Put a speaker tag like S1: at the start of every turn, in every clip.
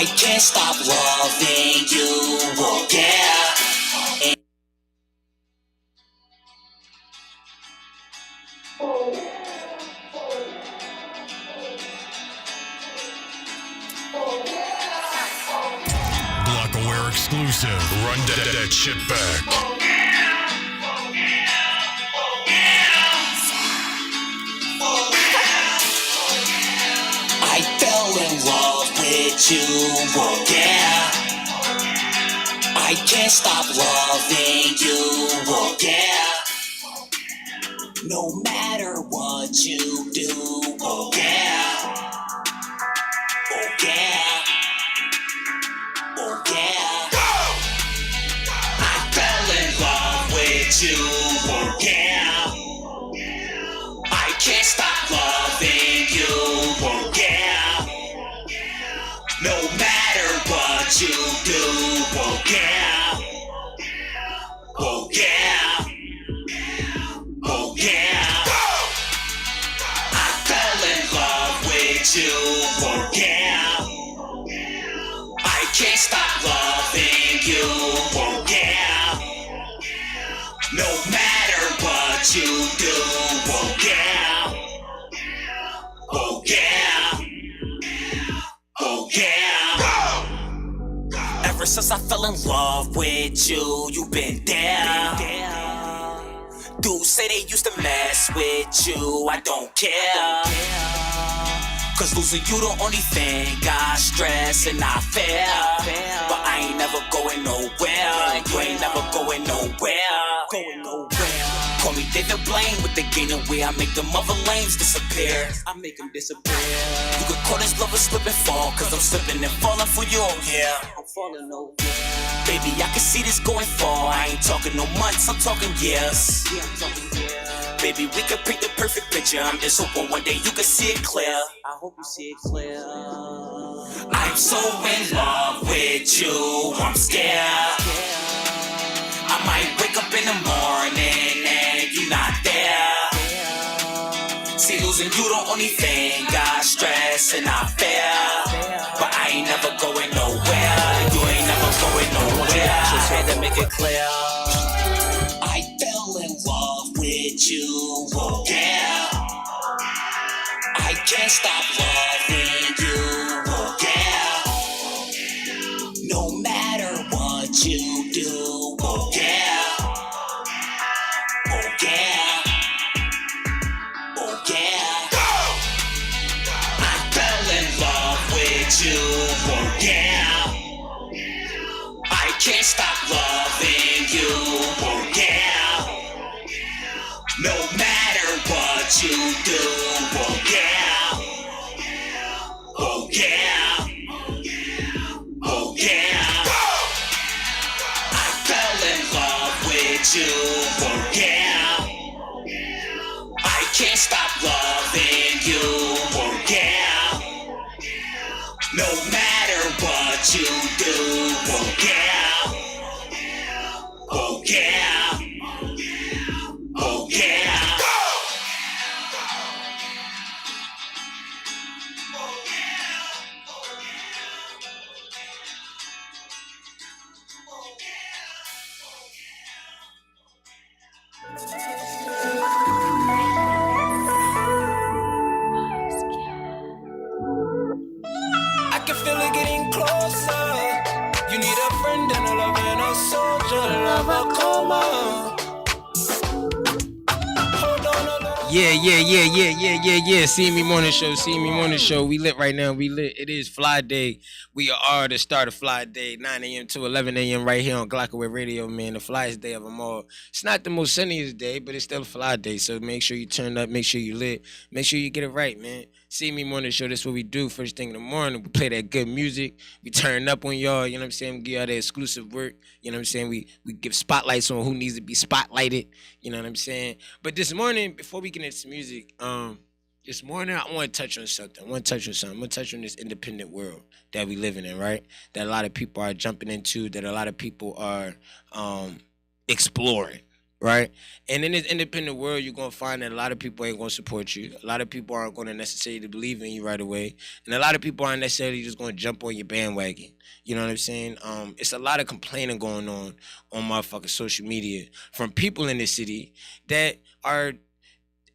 S1: I can't stop loving you, oh yeah.
S2: Blockaware exclusive. Run that shit back.
S1: I fell in love with you, oh yeah. I can't stop loving you, oh yeah. No matter what you do, oh yeah. Oh yeah. Oh yeah. I fell in love with you, oh yeah. I can't stop loving you, oh yeah. No matter what you do, oh yeah. Oh yeah. Oh yeah. I fell in love with you, oh yeah. I can't stop loving you, oh yeah. No matter what you do, oh yeah. Oh yeah. Oh yeah. Ever since I fell in love with you, you've been there. Dudes say they used to mess with you, I don't care. Cause losing you the only thing I stress and I fear. But I ain't never going nowhere. You ain't never going nowhere. Call me David Blaine with the gain and way I make them other lanes disappear. I make them disappear. You could call this love a slip and fall, cause I'm slipping and falling for you, yeah. I'm falling over. Baby, I can see this going far. I ain't talking no months, I'm talking years. Yeah, I'm talking years. Baby, we could paint the perfect picture. I'm just hoping one day you can see it clear. I hope you see it clear. I'm so in love with you, I'm scared. I might wake up in the morning and you're not there. See, losing you the only thing I stress and I fear. But I ain't never going nowhere. You ain't never going nowhere. Just had to make it clear. I fell in love with you, oh yeah. I can't stop loving you, oh yeah. No matter what you do, oh yeah. Oh yeah. Oh yeah. I fell in love with you, oh yeah. I can't stop loving you, oh yeah. No matter what you do, oh yeah. Oh yeah. Oh yeah. I fell in love with you, oh yeah. I can't stop loving you, oh yeah. No matter what you do, oh yeah. Oh yeah. Oh yeah.
S3: I can feel it getting closer. You need a friend and a lover and a soldier. Lover, come on. Hold on a little.
S4: Yeah. CME Morning Show. CME Morning Show. We lit right now. We lit. It is Fly Day. We are the start of Fly Day, 9 a.m. to 11 a.m. right here on Glockaway Radio, man. The flyest day of them all. It's not the most sunniest day, but it's still a Fly Day. So make sure you turn up. Make sure you lit. Make sure you get it right, man. CME Morning Show. That's what we do first thing in the morning. We play that good music. We turn up on y'all. You know what I'm saying? We give y'all that exclusive work. You know what I'm saying? We give spotlights on who needs to be spotlighted. You know what I'm saying? But this morning, before we get into music, this morning I want to touch on something. I'm going to touch on this independent world that we living in, right? That a lot of people are jumping into, that a lot of people are exploring. right? And in this independent world, you're gonna find that a lot of people ain't gonna support you. A lot of people aren't gonna necessarily believe in you right away, and a lot of people aren't necessarily just gonna jump on your bandwagon. You know what I'm saying? It's a lot of complaining going on motherfucking social media from people in the city that are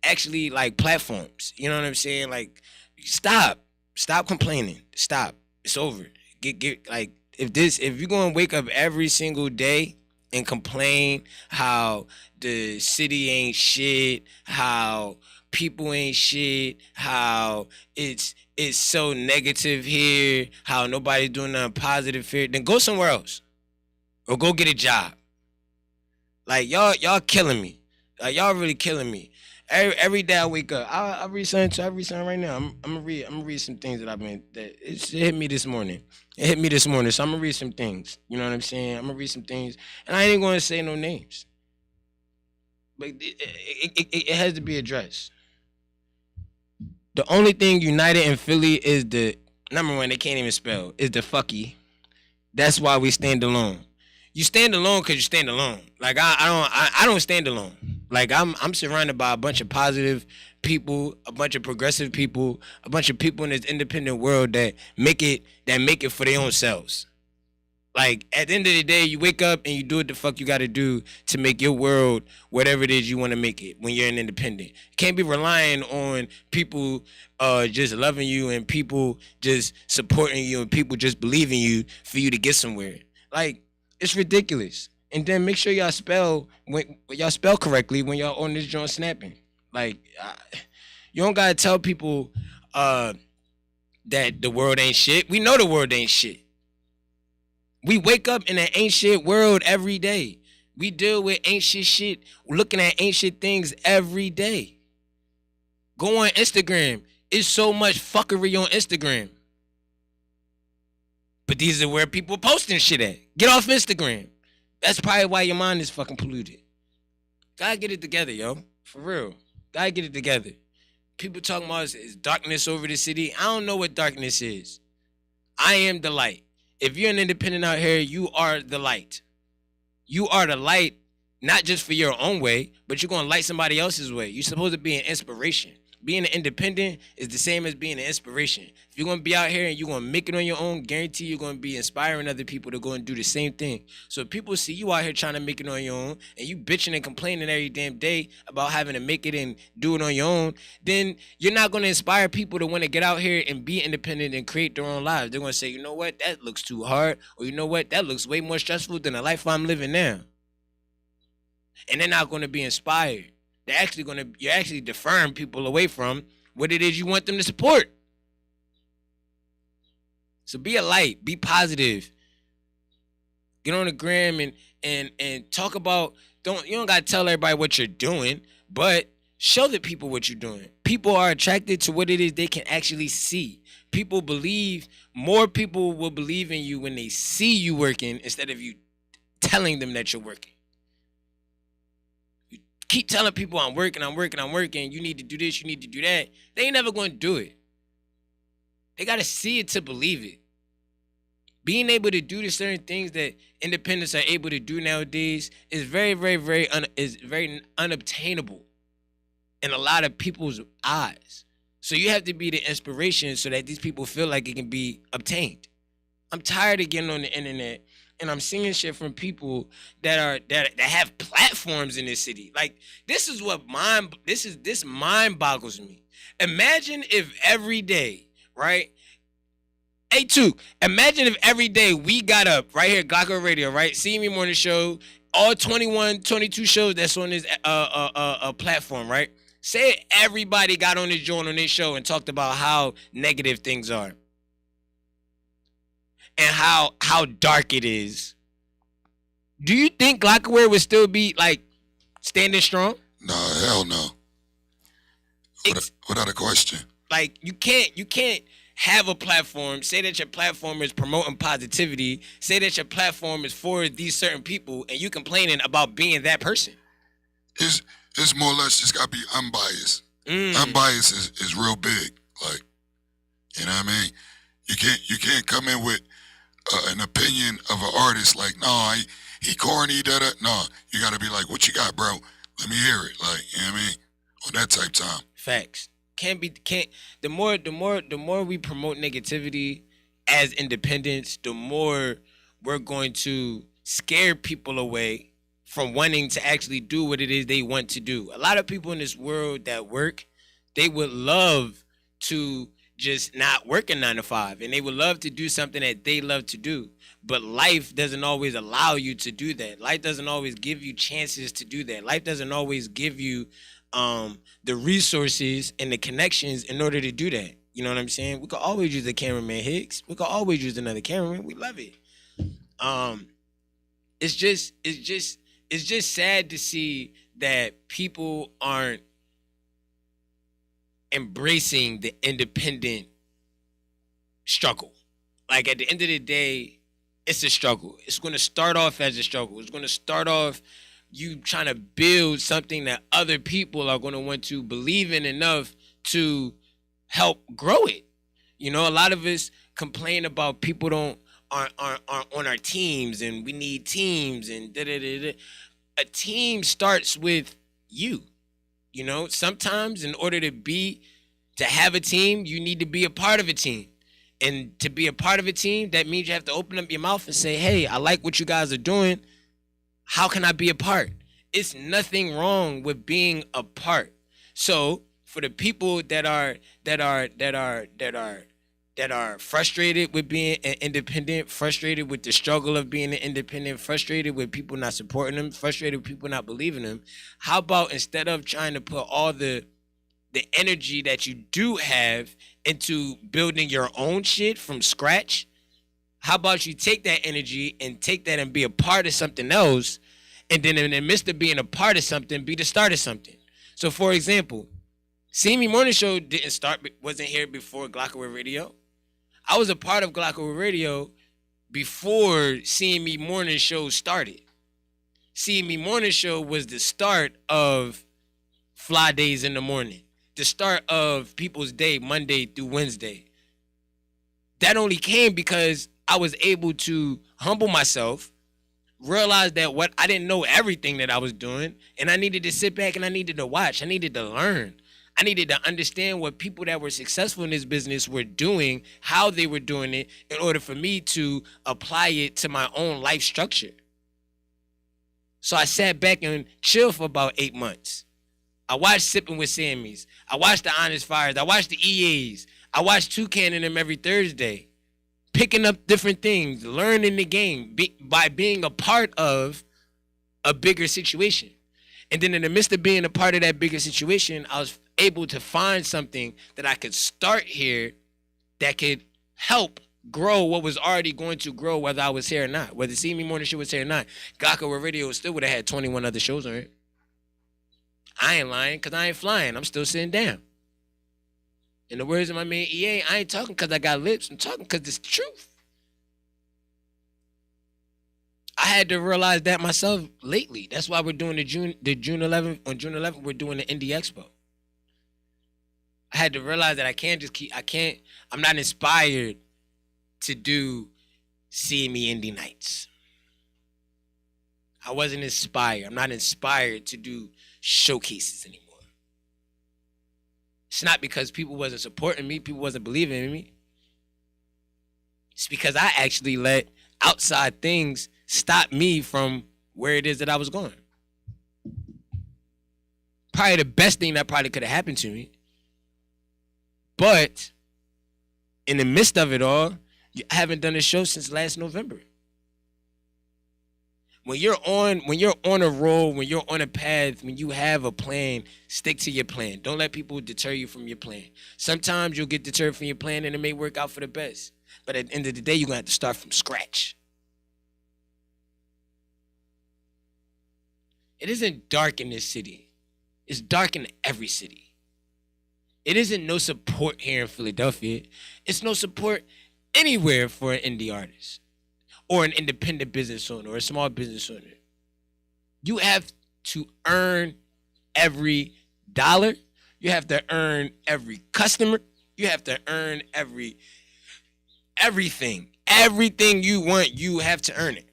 S4: actually like platforms. You know what I'm saying? Like, stop complaining. Stop. It's over. Get like if you're gonna wake up every single day and complain how the city ain't shit, how people ain't shit, how it's so negative here, how nobody's doing nothing positive here, then go somewhere else or go get a job. Like y'all killing me. Like y'all really killing me. Every day I wake up, I read something. I read something right now. I'm gonna read some things that I've been that it hit me this morning. It hit me this morning, so I'm gonna read some things. You know what I'm saying? I'm gonna read some things, and I ain't gonna say no names, but it has to be addressed. The only thing united in Philly is the number one. They can't even spell is the fucky. That's why we stand alone. You stand alone because you stand alone. Like I don't stand alone. Like I'm surrounded by a bunch of positive people, a bunch of progressive people, a bunch of people in this independent world that make it for their own selves. Like at the end of the day, you wake up and you do what the fuck you got to do to make your world whatever it is you want to make it when you're an independent. You can't be relying on people just loving you and people just supporting you and people just believing you for you to get somewhere. Like it's ridiculous. And then make sure y'all spell correctly when y'all on this joint snapping. Like you don't gotta tell people that the world ain't shit. We know the world ain't shit. We wake up in an ain't shit world every day. We deal with ancient shit, looking at ancient things every day. Go on Instagram. It's so much fuckery on Instagram. But these are where people posting shit at. Get off Instagram. That's probably why your mind is fucking polluted. Gotta get it together, yo. For real. Gotta get it together. People talking about is darkness over the city. I don't know what darkness is. I am the light. If you're an independent out here, you are the light. You are the light, not just for your own way, but you're going to light somebody else's way. You're supposed to be an inspiration. Being an independent is the same as being an inspiration. If you're going to be out here and you're going to make it on your own, guarantee you're going to be inspiring other people to go and do the same thing. So if people see you out here trying to make it on your own and you bitching and complaining every damn day about having to make it and do it on your own, then you're not going to inspire people to want to get out here and be independent and create their own lives. They're going to say, you know what, that looks too hard. Or you know what, that looks way more stressful than the life I'm living now. And they're not going to be inspired. You're actually deferring people away from what it is you want them to support. So be a light, be positive. Get on the gram and talk about, you don't gotta tell everybody what you're doing, but show the people what you're doing. People are attracted to what it is they can actually see. More people will believe in you when they see you working instead of you telling them that you're working. Keep telling people I'm working, you need to do this, you need to do that. They ain't never going to do it. They got to see it to believe it. Being able to do the certain things that independents are able to do nowadays is very, very, very, very unobtainable in a lot of people's eyes. So you have to be the inspiration so that these people feel like it can be obtained. I'm tired of getting on the internet and I'm seeing shit from people that have platforms in this city. Like this mind boggles me. Imagine if every day, right? A2, imagine if every day we got up right here, Glocko Radio, right? CME Morning Show, all 21, 22 shows that's on this platform, right? Say everybody got on this joint on this show and talked about how negative things are. And how dark it is. Do you think Glockaware would still be like standing strong?
S5: No, hell no. Without a question.
S4: Like you can't have a platform, say that your platform is promoting positivity, say that your platform is for these certain people, and you complaining about being that person.
S5: It's more or less just gotta be unbiased. Unbiased is real big. Like, you know what I mean? You can't come in with an opinion of an artist like, no, he corny, No, you gotta be like, what you got, bro? Let me hear it. Like, you know what I mean? On that type time.
S4: Facts. The more we promote negativity as independents, the more we're going to scare people away from wanting to actually do what it is they want to do. A lot of people in this world that work, they would love to just not work a 9 to 5, and they would love to do something that they love to do. But life doesn't always allow you to do that. Life doesn't always give you chances to do that. Life doesn't always give you the resources and the connections in order to do that. You know what I'm saying? We could always use the cameraman Hicks. We could always use another cameraman. We love it. It's just sad to see that people aren't embracing the independent struggle. Like, at the end of the day, it's a struggle. It's going to start off as a struggle. It's going to start off you trying to build something that other people are going to want to believe in enough to help grow it. You know, a lot of us complain about people aren't on our teams, and we need teams, and da-da-da-da. A team starts with you. You know, sometimes in order to have a team, you need to be a part of a team. And to be a part of a team, that means you have to open up your mouth and say, hey, I like what you guys are doing. How can I be a part? It's nothing wrong with being a part. So for the people that are frustrated with being an independent, frustrated with the struggle of being an independent, frustrated with people not supporting them, frustrated with people not believing them, how about instead of trying to put all the energy that you do have into building your own shit from scratch, how about you take that energy and take that and be a part of something else, and then in the midst of being a part of something, be the start of something. So, for example, CME Morning Show wasn't here before Glockaway Radio. I was a part of Glockaway Radio before CME Morning Show started. CME Morning Show was the start of Fly Days in the Morning, the start of people's day, Monday through Wednesday. That only came because I was able to humble myself, realize that I didn't know everything that I was doing, and I needed to sit back and I needed to watch. I needed to learn. I needed to understand what people that were successful in this business were doing, how they were doing it, in order for me to apply it to my own life structure. So I sat back and chilled for about 8 months. I watched Sipping with Sammys. I watched the Honest Fires. I watched the EAs. I watched Toucan and them every Thursday. Picking up different things, learning the game by being a part of a bigger situation. And then in the midst of being a part of that bigger situation, I was able to find something that I could start here that could help grow what was already going to grow, whether I was here or not. Whether CME Morning Show was here or not, Glockaway Radio still would have had 21 other shows on it. I ain't lying because I ain't flying. I'm still sitting down. In the words of my man EA, I ain't talking because I got lips. I'm talking because it's the truth. I had to realize that myself lately. That's why we're doing the June 11th. On June 11th, we're doing the Indie Expo. I had to realize that I'm not inspired to do CME Indie Nights. I wasn't inspired. I'm not inspired to do showcases anymore. It's not because people wasn't supporting me, people wasn't believing in me. It's because I actually let outside things stop me from where it is that I was going. Probably the best thing that probably could have happened to me. But in the midst of it all, I haven't done a show since last November. When you're on a roll, when you're on a path, when you have a plan, stick to your plan. Don't let people deter you from your plan. Sometimes you'll get deterred from your plan and it may work out for the best. But at the end of the day, you're going to have to start from scratch. It isn't dark in this city. It's dark in every city. It isn't no support here in Philadelphia. It's no support anywhere for an indie artist or an independent business owner or a small business owner. You have to earn every dollar. You have to earn every customer. You have to earn everything. Everything you want, you have to earn it.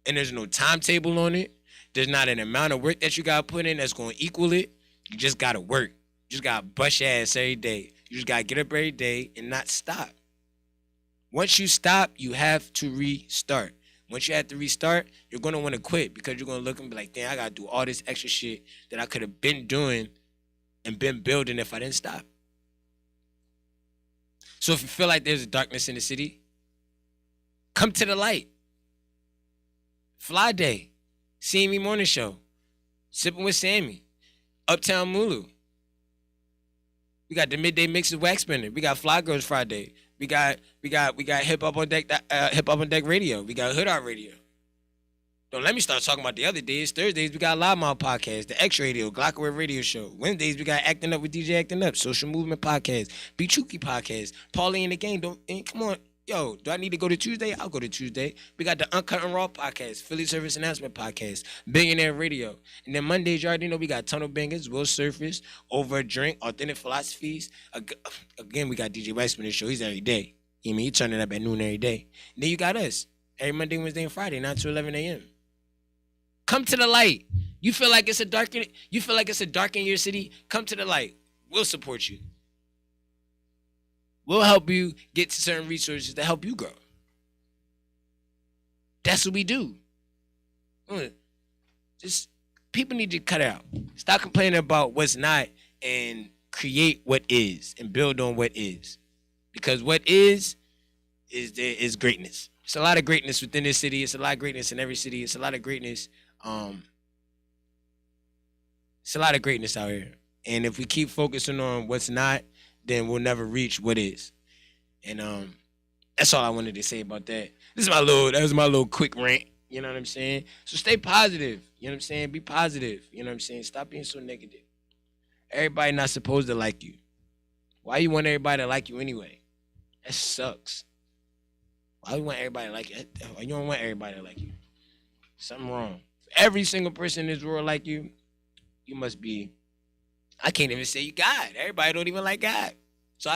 S4: and there's no timetable on it. There's not an amount of work that you gotta put in that's gonna equal it. You just gotta work. You just gotta bust your ass every day. You just gotta get up every day and not stop. Once you stop, you have to restart. Once you have to restart, you're gonna want to quit because you're gonna look and be like, damn, I gotta do all this extra shit that I could have been doing and been building if I didn't stop. So if you feel like there's a darkness in the city, come to the light. Fly Day, CME Morning Show, Sipping with Sammy, Uptown Mulu. We got the midday mix of Wax Spinner. We got Fly Girls Friday. We got Hip Hop on Deck, Hip Hop on Deck Radio. We got Hood Art Radio. Don't let me start talking about the other days. Thursdays we got Live Mile Podcast, the X Radio, Glockaway Radio Show. Wednesdays we got Acting Up with DJ Acting Up, Social Movement Podcast, Be Chuki Podcast, Paulie in the Game. Come on. Yo, do I need to go to Tuesday? I'll go to Tuesday. We got the Uncut and Raw Podcast, Philly Service Announcement Podcast, Billionaire Radio. And then Mondays, you already know we got Tunnel Bangers, Will Surface, Over a Drink, Authentic Philosophies. Again, we got DJ Waxman show. He's every day. You know, he turning up at noon every day. And then you got us every Monday, Wednesday, and Friday, 9 to 11 a.m. Come to the light. You feel like it's a dark in your city? Come to the light. We'll support you. We'll help you get to certain resources to help you grow. That's what we do. Just people need to cut it out. Stop complaining about what's not and create what is and build on what is. Because what is greatness. It's a lot of greatness within this city. It's a lot of greatness in every city. It's a lot of greatness. It's a lot of greatness out here. And if we keep focusing on what's not, then we'll never reach what is. And that's all I wanted to say about that. That was my little quick rant. You know what I'm saying? So stay positive. You know what I'm saying? Be positive. You know what I'm saying? Stop being so negative. Everybody not supposed to like you. Why you want everybody to like you anyway? That sucks. Why you want everybody to like you? You don't want everybody to like you. Something wrong. If every single person in this world like you, you must be, I can't even say you God. Everybody don't even like God. So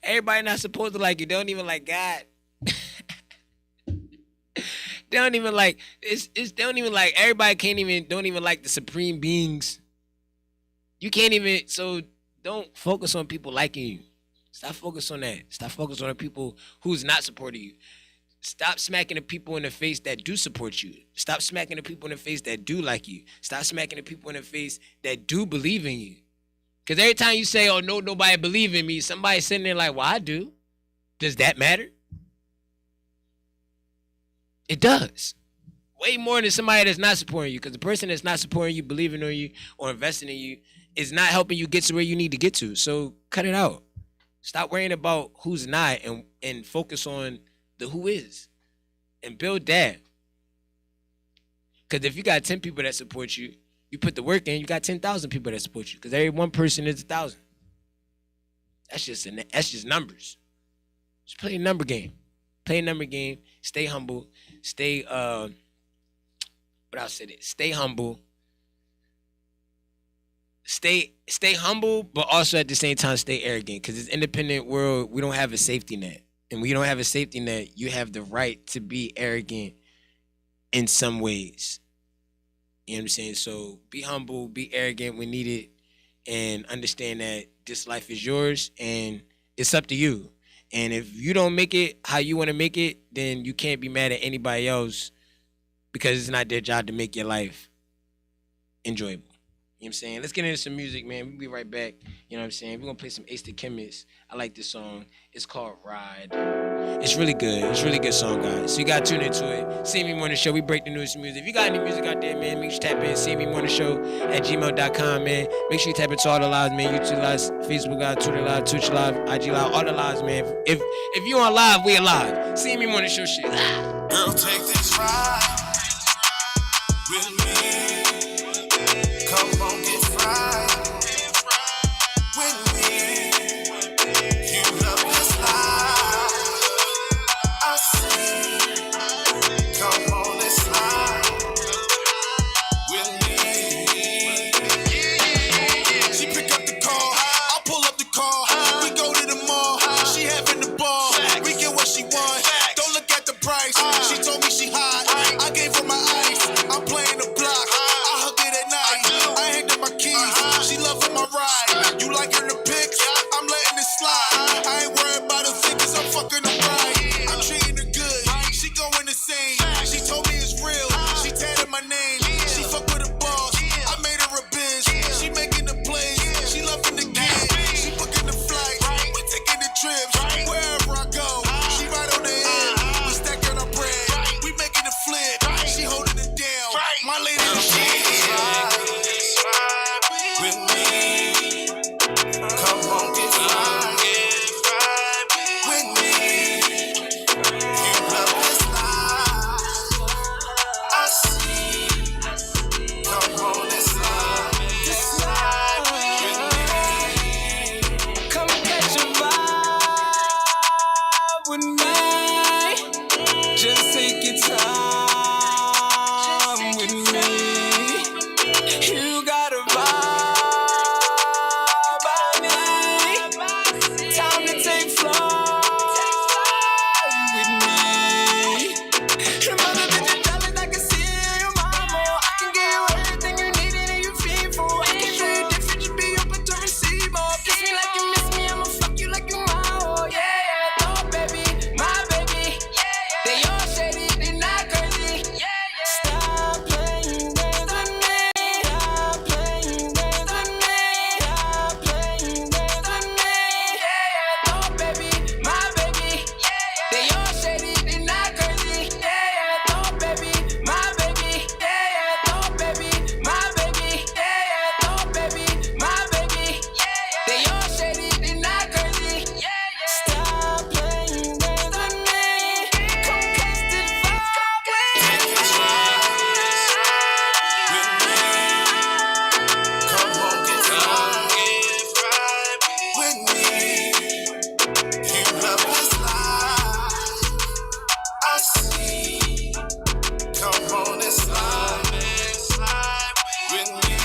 S4: everybody not supposed to like you. They don't even like God. They don't even like, they don't even like, everybody don't even like the supreme beings. You can't even, so don't focus on people liking you. Stop focusing on that. Stop focusing on the people who's not supporting you. Stop smacking the people in the face that do support you. Stop smacking the people in the face that do like you. Stop smacking the people in the face that do believe in you. Because every time you say, oh, no, nobody believe in me, somebody's sitting there like, well, I do. Does that matter? It does. Way more than somebody that's not supporting you. Because the person that's not supporting you, believing in you, or investing in you is not helping you get to where you need to get to. So cut it out. Stop worrying about who's not and focus on the who is. And build that. Because if you got 10 people that support you, you put the work in, you got 10,000 people that support you. Because every one person is 1,000. That's just numbers. Just play a number game. Play a number game. Stay humble. Stay Stay humble. Stay humble, but also at the same time stay arrogant. Because it's independent world, we don't have a safety net. And when you don't have a safety net, you have the right to be arrogant in some ways. You know what I'm saying? So be humble, be arrogant when needed, and understand that this life is yours and it's up to you. And if you don't make it how you want to make it, then you can't be mad at anybody else because it's not their job to make your life enjoyable. You know what I'm saying? Let's get into some music, man. We'll be right back. You know what I'm saying? We're going to play some Ace the Chemist. I like this song. It's called Ride. It's really good. It's a really good song, guys. So you got to tune into it. CME Morning Show. We break the news music. If you got any music out there, man, make sure you tap in CME Morning Show at gmail.com, man. Make sure you tap into all the lives, man. YouTube lives, Facebook live, Twitter live, Twitch live, IG live, all the lives, man. If you on live, we alive. CME Morning Show shit.
S3: Girl, take this ride with me. Come on, get fried with me. You love this life, I see. Come on, let's slide with me. She pick up the call, I pull up the car. We go to the mall, she having the ball. We get what she want. me. You love this life. I see. Come on and slide with me.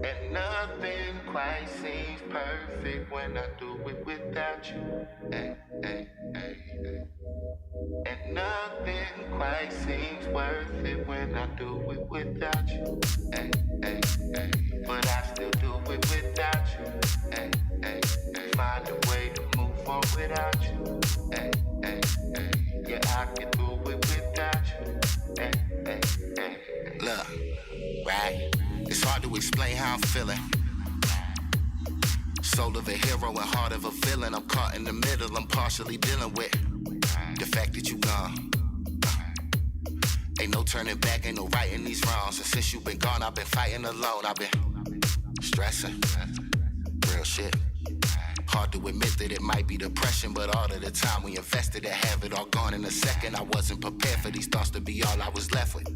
S1: And nothing quite seems perfect when I do it without you. Ay, ay, ay, ay. And nothing quite seems worth it when I do it without you. Ay, ay, ay. But I still do it without you. Ay, ay, ay. Find a way to move on without you. Ay, ay, ay. Yeah, I can do it without you. Ay, ay, ay. Look, right? It's hard to explain how I'm feeling. Soul of a hero and heart of a villain. I'm caught in the middle, I'm partially dealing with the fact that you gone. Ain't no turning back, ain't no righting these wrongs. And since you been gone, I've been fighting alone. I've been stressing, real shit. Hard to admit that it might be depression, but all of the time we invested to have it all gone in a second. I wasn't prepared for these thoughts to be all I was left with.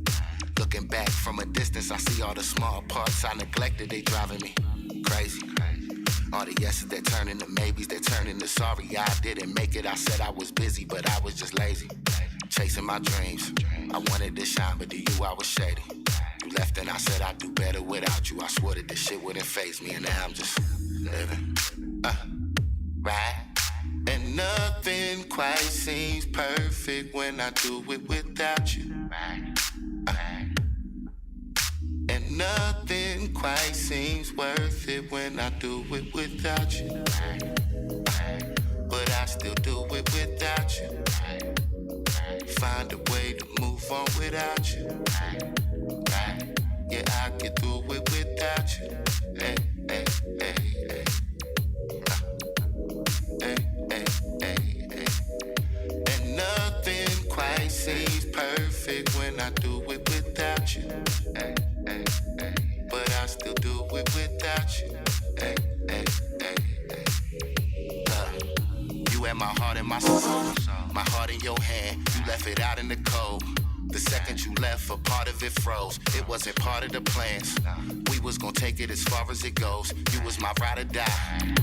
S1: Looking back from a distance, I see all the small parts I neglected. They driving me crazy. All the yeses that turn into maybes, that turn into sorry. I didn't make it. I said I was busy, but I was just lazy. Chasing my dreams. I wanted to shine, but to you I was shady. You left and I said I'd do better without you. I swore that this shit wouldn't faze me, and now I'm just living. Right? And nothing quite seems perfect when I do it without you. And nothing quite seems worth it when I do it without you. But I still do it without you. Find a way to move on without you. Yeah, I get through it without you. Hey, hey, hey, hey. Hey, hey, hey, hey. And nothing quite seems perfect when I do it without you. Hey, hey, hey. But I still do it without you. Hey, hey, hey, hey. You had my heart in my soul, my heart in your hand. You left it out in the cold. The second you left, a part of it froze. It wasn't part of the plans. We was gonna take it as far as it goes. You was my ride or die.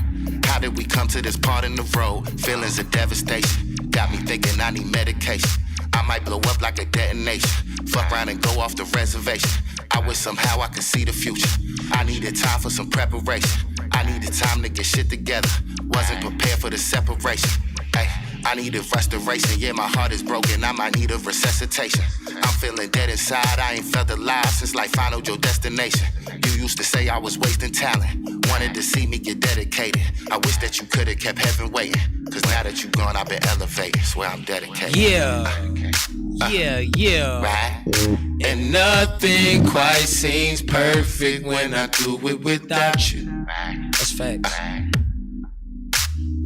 S1: How did we come to this part in the road? Feelings of devastation got me thinking I need medication. I might blow up like a detonation. Fuck around and go off the reservation. I wish somehow I could see the future. I needed time for some preparation. I needed time to get shit together. Wasn't prepared for the separation. Ay, I needed restoration. Yeah, my heart is broken. I might need a resuscitation. I'm feeling dead inside. I ain't felt alive since life found your destination. You used to say I was wasting talent. Wanted to see me get dedicated. I wish that you could have kept heaven waiting. Cause now that you gone, I've been elevated. Swear I'm dedicated.
S4: Yeah.
S1: Right? And nothing quite seems perfect when I do it without you.
S4: That's facts.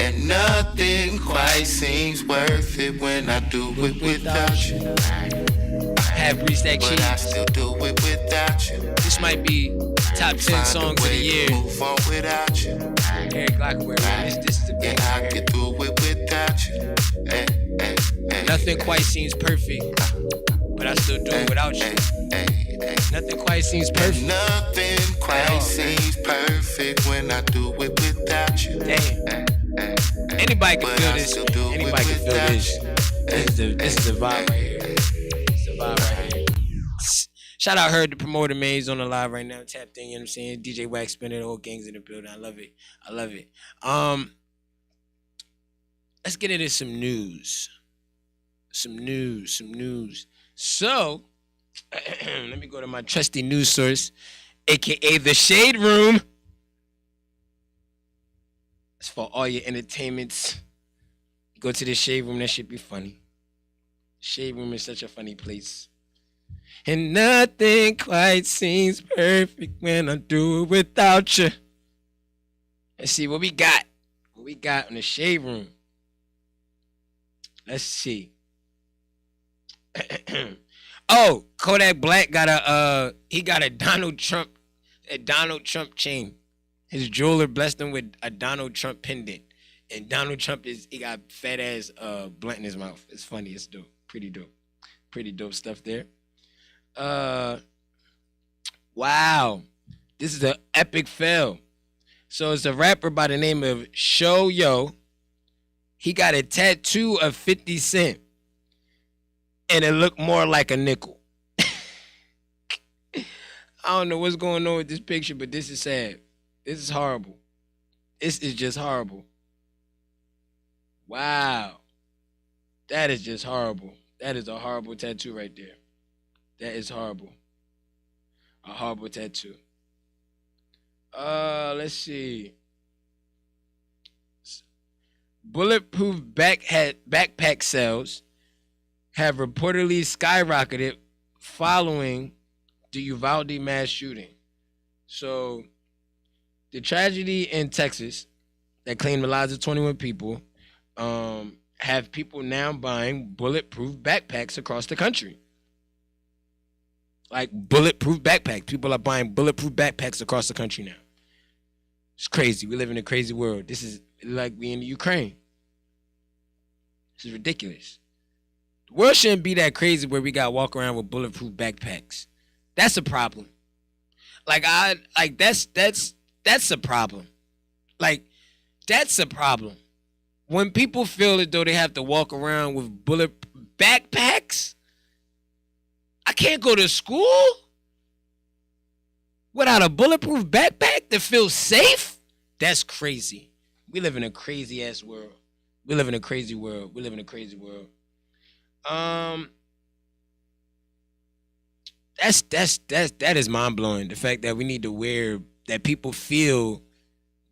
S1: And nothing quite seems worth it when I do it without you.
S4: Have reached that
S1: But
S4: key.
S1: I still do it without you.
S4: This might be top 10
S1: Find
S4: songs
S1: a
S4: of the
S1: way
S4: year.
S1: to move on without you.
S4: Eric Lockwood, this is the
S1: Yeah,
S4: best.
S1: I can do it without you. Hey, hey, hey.
S4: Nothing quite seems perfect, but I still do it without you. Nothing quite seems perfect.
S1: Nothing quite seems perfect when I do it without you.
S4: Damn. Anybody can feel this. Anybody can feel this. This is the vibe right here. It's the vibe right here. Shout out Heard the promoter, man. He's on the live right now. Tapped in, you know what I'm saying? DJ Wax Spinner, the whole gang's in the building. I love it. Let's get into some news. Some news. So, let me go to my trusty news source, aka the Shade Room. It's for all your entertainments. Go to the Shade Room, that should be funny. Shade Room is such a funny place. And nothing quite seems perfect when I do it without you. Let's see what we got. What we got in the Shade Room. Let's see. Oh, Kodak Black got a Donald Trump chain. His jeweler blessed him with a Donald Trump pendant. And Donald Trump he got fat ass blunt in his mouth. It's funny, it's dope. Pretty dope. Pretty dope stuff there. Wow. This is an epic fail. So it's a rapper by the name of Show Yo. He got a tattoo of 50 Cent. And it looked more like a nickel. I don't know what's going on with this picture, but this is sad. This is horrible. This is just horrible. Wow. That is just horrible. That is a horrible tattoo right there. That is horrible. A horrible tattoo. Let's see. Bulletproof backpack sales have reportedly skyrocketed following the Uvalde mass shooting. So, the tragedy in Texas that claimed the lives of 21 people have people now buying bulletproof backpacks across the country. Like bulletproof backpacks. People are buying bulletproof backpacks across the country now. It's crazy. We live in a crazy world. This is like we in the Ukraine. This is ridiculous. The world shouldn't be that crazy where we got to walk around with bulletproof backpacks. That's a problem. That's a problem. Like, that's a problem. When people feel as though they have to walk around with bullet backpacks, I can't go to school without a bulletproof backpack that feels safe? That's crazy. We live in a crazy ass world. We live in a crazy world. That is mind blowing. The fact that we need to wear, that people feel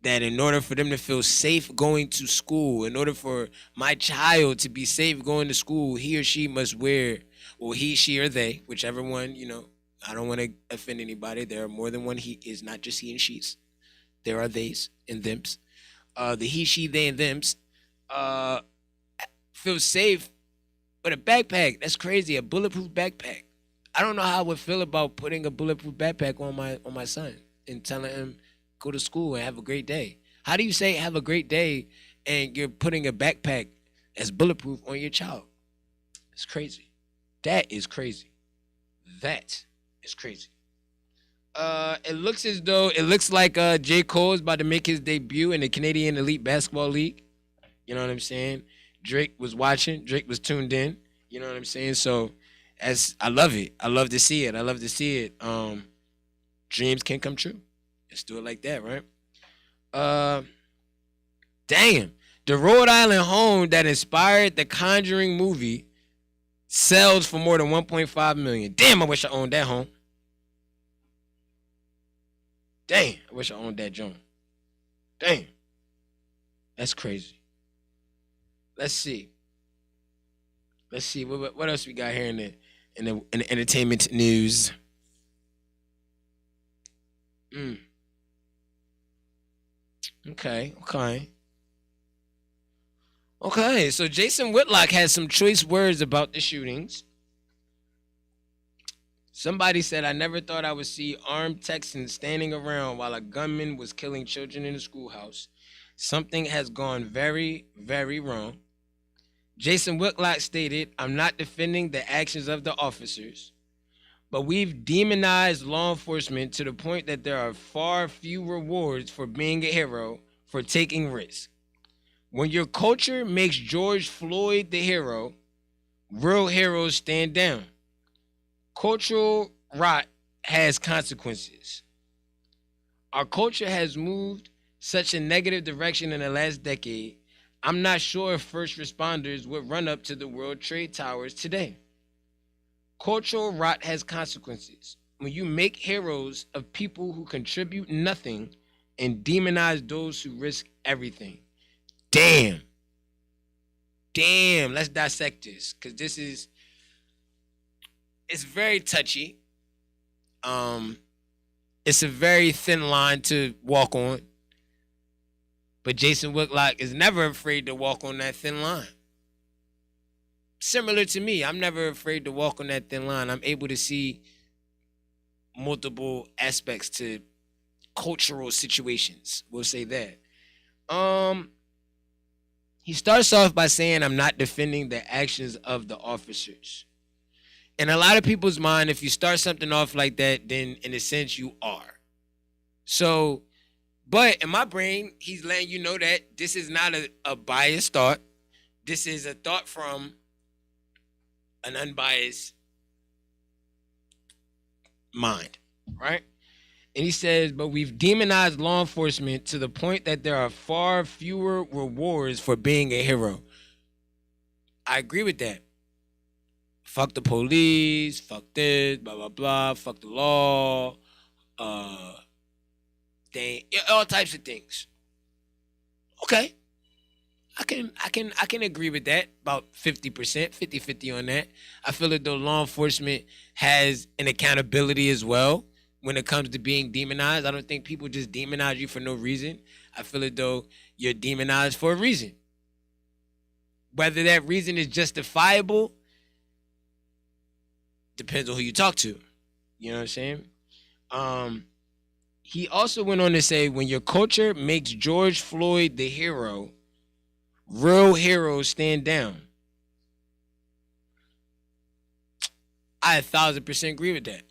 S4: that in order for them to feel safe going to school, in order for my child to be safe going to school, he or she must wear, or he, she, or they, whichever one, I don't want to offend anybody. There are more than one he. Is not just he and she's. There are theys and thems. The he, she, they, and thems feel safe with a backpack. That's crazy. A bulletproof backpack. I don't know how I would feel about putting a bulletproof backpack on my son and telling him go to school and have a great day. How do you say have a great day and you're putting a backpack as bulletproof on your child? It's crazy. That is crazy. That is crazy. It looks like J. Cole is about to make his debut in the Canadian Elite Basketball League. You know what I'm saying? Drake was watching. Drake was tuned in. You know what I'm saying? So, I love it. I love to see it. Dreams can come true. Let's do it like that, right? Damn. The Rhode Island home that inspired the Conjuring movie sells for more than $1.5 million. Damn, I wish I owned that home. Damn, I wish I owned that joint. Damn. That's crazy. Let's see. What else we got here in the entertainment news. Okay. So Jason Whitlock has some choice words about the shootings. Somebody said, I never thought I would see armed Texans standing around while a gunman was killing children in a schoolhouse. Something has gone very, very wrong. Jason Whitlock stated, I'm not defending the actions of the officers, but we've demonized law enforcement to the point that there are far few rewards for being a hero for taking risks. When your culture makes George Floyd the hero, real heroes stand down. Cultural rot has consequences. Our culture has moved such a negative direction in the last decade. I'm not sure if first responders would run up to the World Trade Towers today. Cultural rot has consequences. When you make heroes of people who contribute nothing and demonize those who risk everything. Damn, let's dissect this, because it's very touchy. It's a very thin line to walk on. But Jason Whitlock is never afraid to walk on that thin line. similar to me. I'm never afraid to walk on that thin line. I'm able to see multiple aspects to cultural situations. We'll say that. He starts off by saying, I'm not defending the actions of the officers. In a lot of people's mind, if you start something off like that, then in a sense you are. So, but in my brain, he's letting you know that this is not a biased thought. This is a thought from an unbiased mind, right? And he says, but we've demonized law enforcement to the point that there are far fewer rewards for being a hero. I agree with that. Fuck the police, fuck this, blah, blah, blah, fuck the law, all types of things. Okay. I can agree with that, about 50%, 50-50 on that. I feel as though law enforcement has an accountability as well when it comes to being demonized. I don't think people just demonize you for no reason. I feel as though you're demonized for a reason. Whether that reason is justifiable depends on who you talk to. You know what I'm saying? He also went on to say, when your culture makes George Floyd the hero, real heroes stand down. I 1,000% agree with that.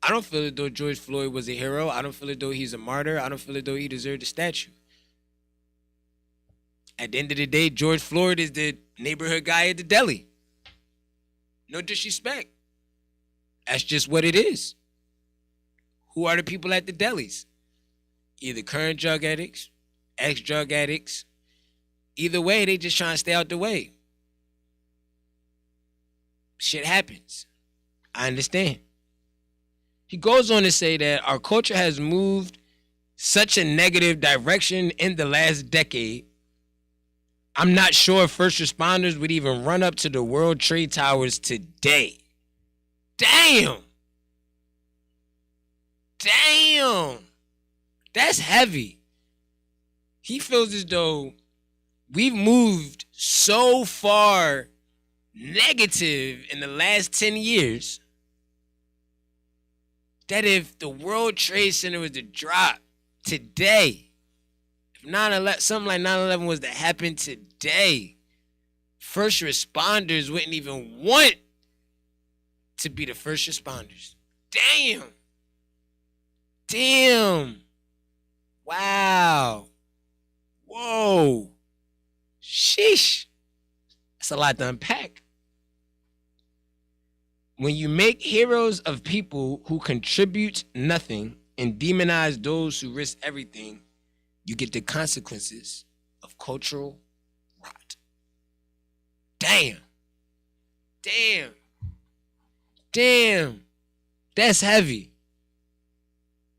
S4: I don't feel as though George Floyd was a hero. I don't feel as though he's a martyr. I don't feel as though he deserved a statue. At the end of the day, George Floyd is the neighborhood guy at the deli. No disrespect. That's just what it is. Who are the people at the delis? Either current drug addicts, ex-drug addicts. Either way, they just trying to stay out the way. Shit happens. I understand. He goes on to say that our culture has moved such a negative direction in the last decade. I'm not sure if first responders would even run up to the World Trade Towers today. Damn. That's heavy. He feels as though we've moved so far negative in the last 10 years that if the World Trade Center was to drop today, if something like 9/11 was to happen today, first responders wouldn't even want to be the first responders. Damn. Wow. Whoa. Sheesh. That's a lot to unpack. When you make heroes of people who contribute nothing and demonize those who risk everything, you get the consequences of cultural rot. Damn. That's heavy.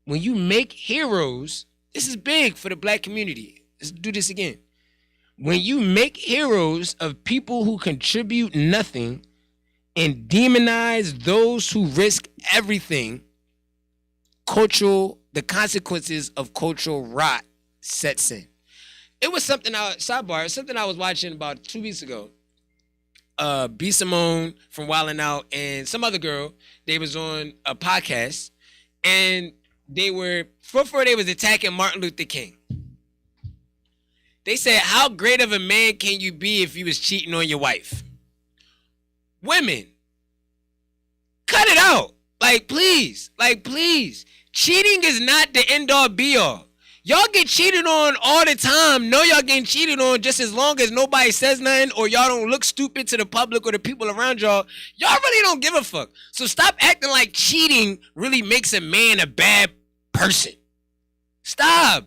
S4: When you make heroes, this is big for the black community. Let's do this again. When you make heroes of people who contribute nothing and demonize those who risk everything, the consequences of cultural rot sets in. It was something I was watching about 2 weeks ago. B. Simone from Wildin' Out and some other girl, they was on a podcast and they was attacking Martin Luther King. They said, how great of a man can you be if you was cheating on your wife? Women, cut it out. Please. Cheating is not the end all be all. Y'all get cheated on all the time. Know y'all getting cheated on just as long as nobody says nothing or y'all don't look stupid to the public or the people around y'all. Y'all really don't give a fuck. So stop acting like cheating really makes a man a bad person. Stop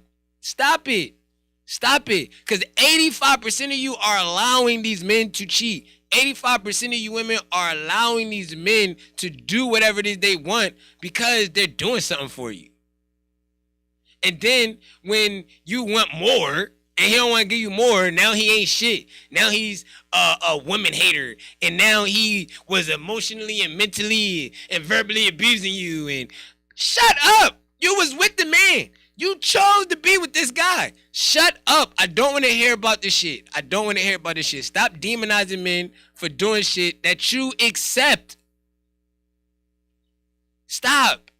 S4: it. Because 85% of you are allowing these men to cheat. 85% of you women are allowing these men to do whatever it is they want because they're doing something for you. And then when you want more and he don't want to give you more, now he ain't shit. Now he's a woman hater. And now he was emotionally and mentally and verbally abusing you. And shut up. You was with the man. You chose to be with this guy. Shut up. I don't want to hear about this shit. Stop demonizing men for doing shit that you accept. Stop.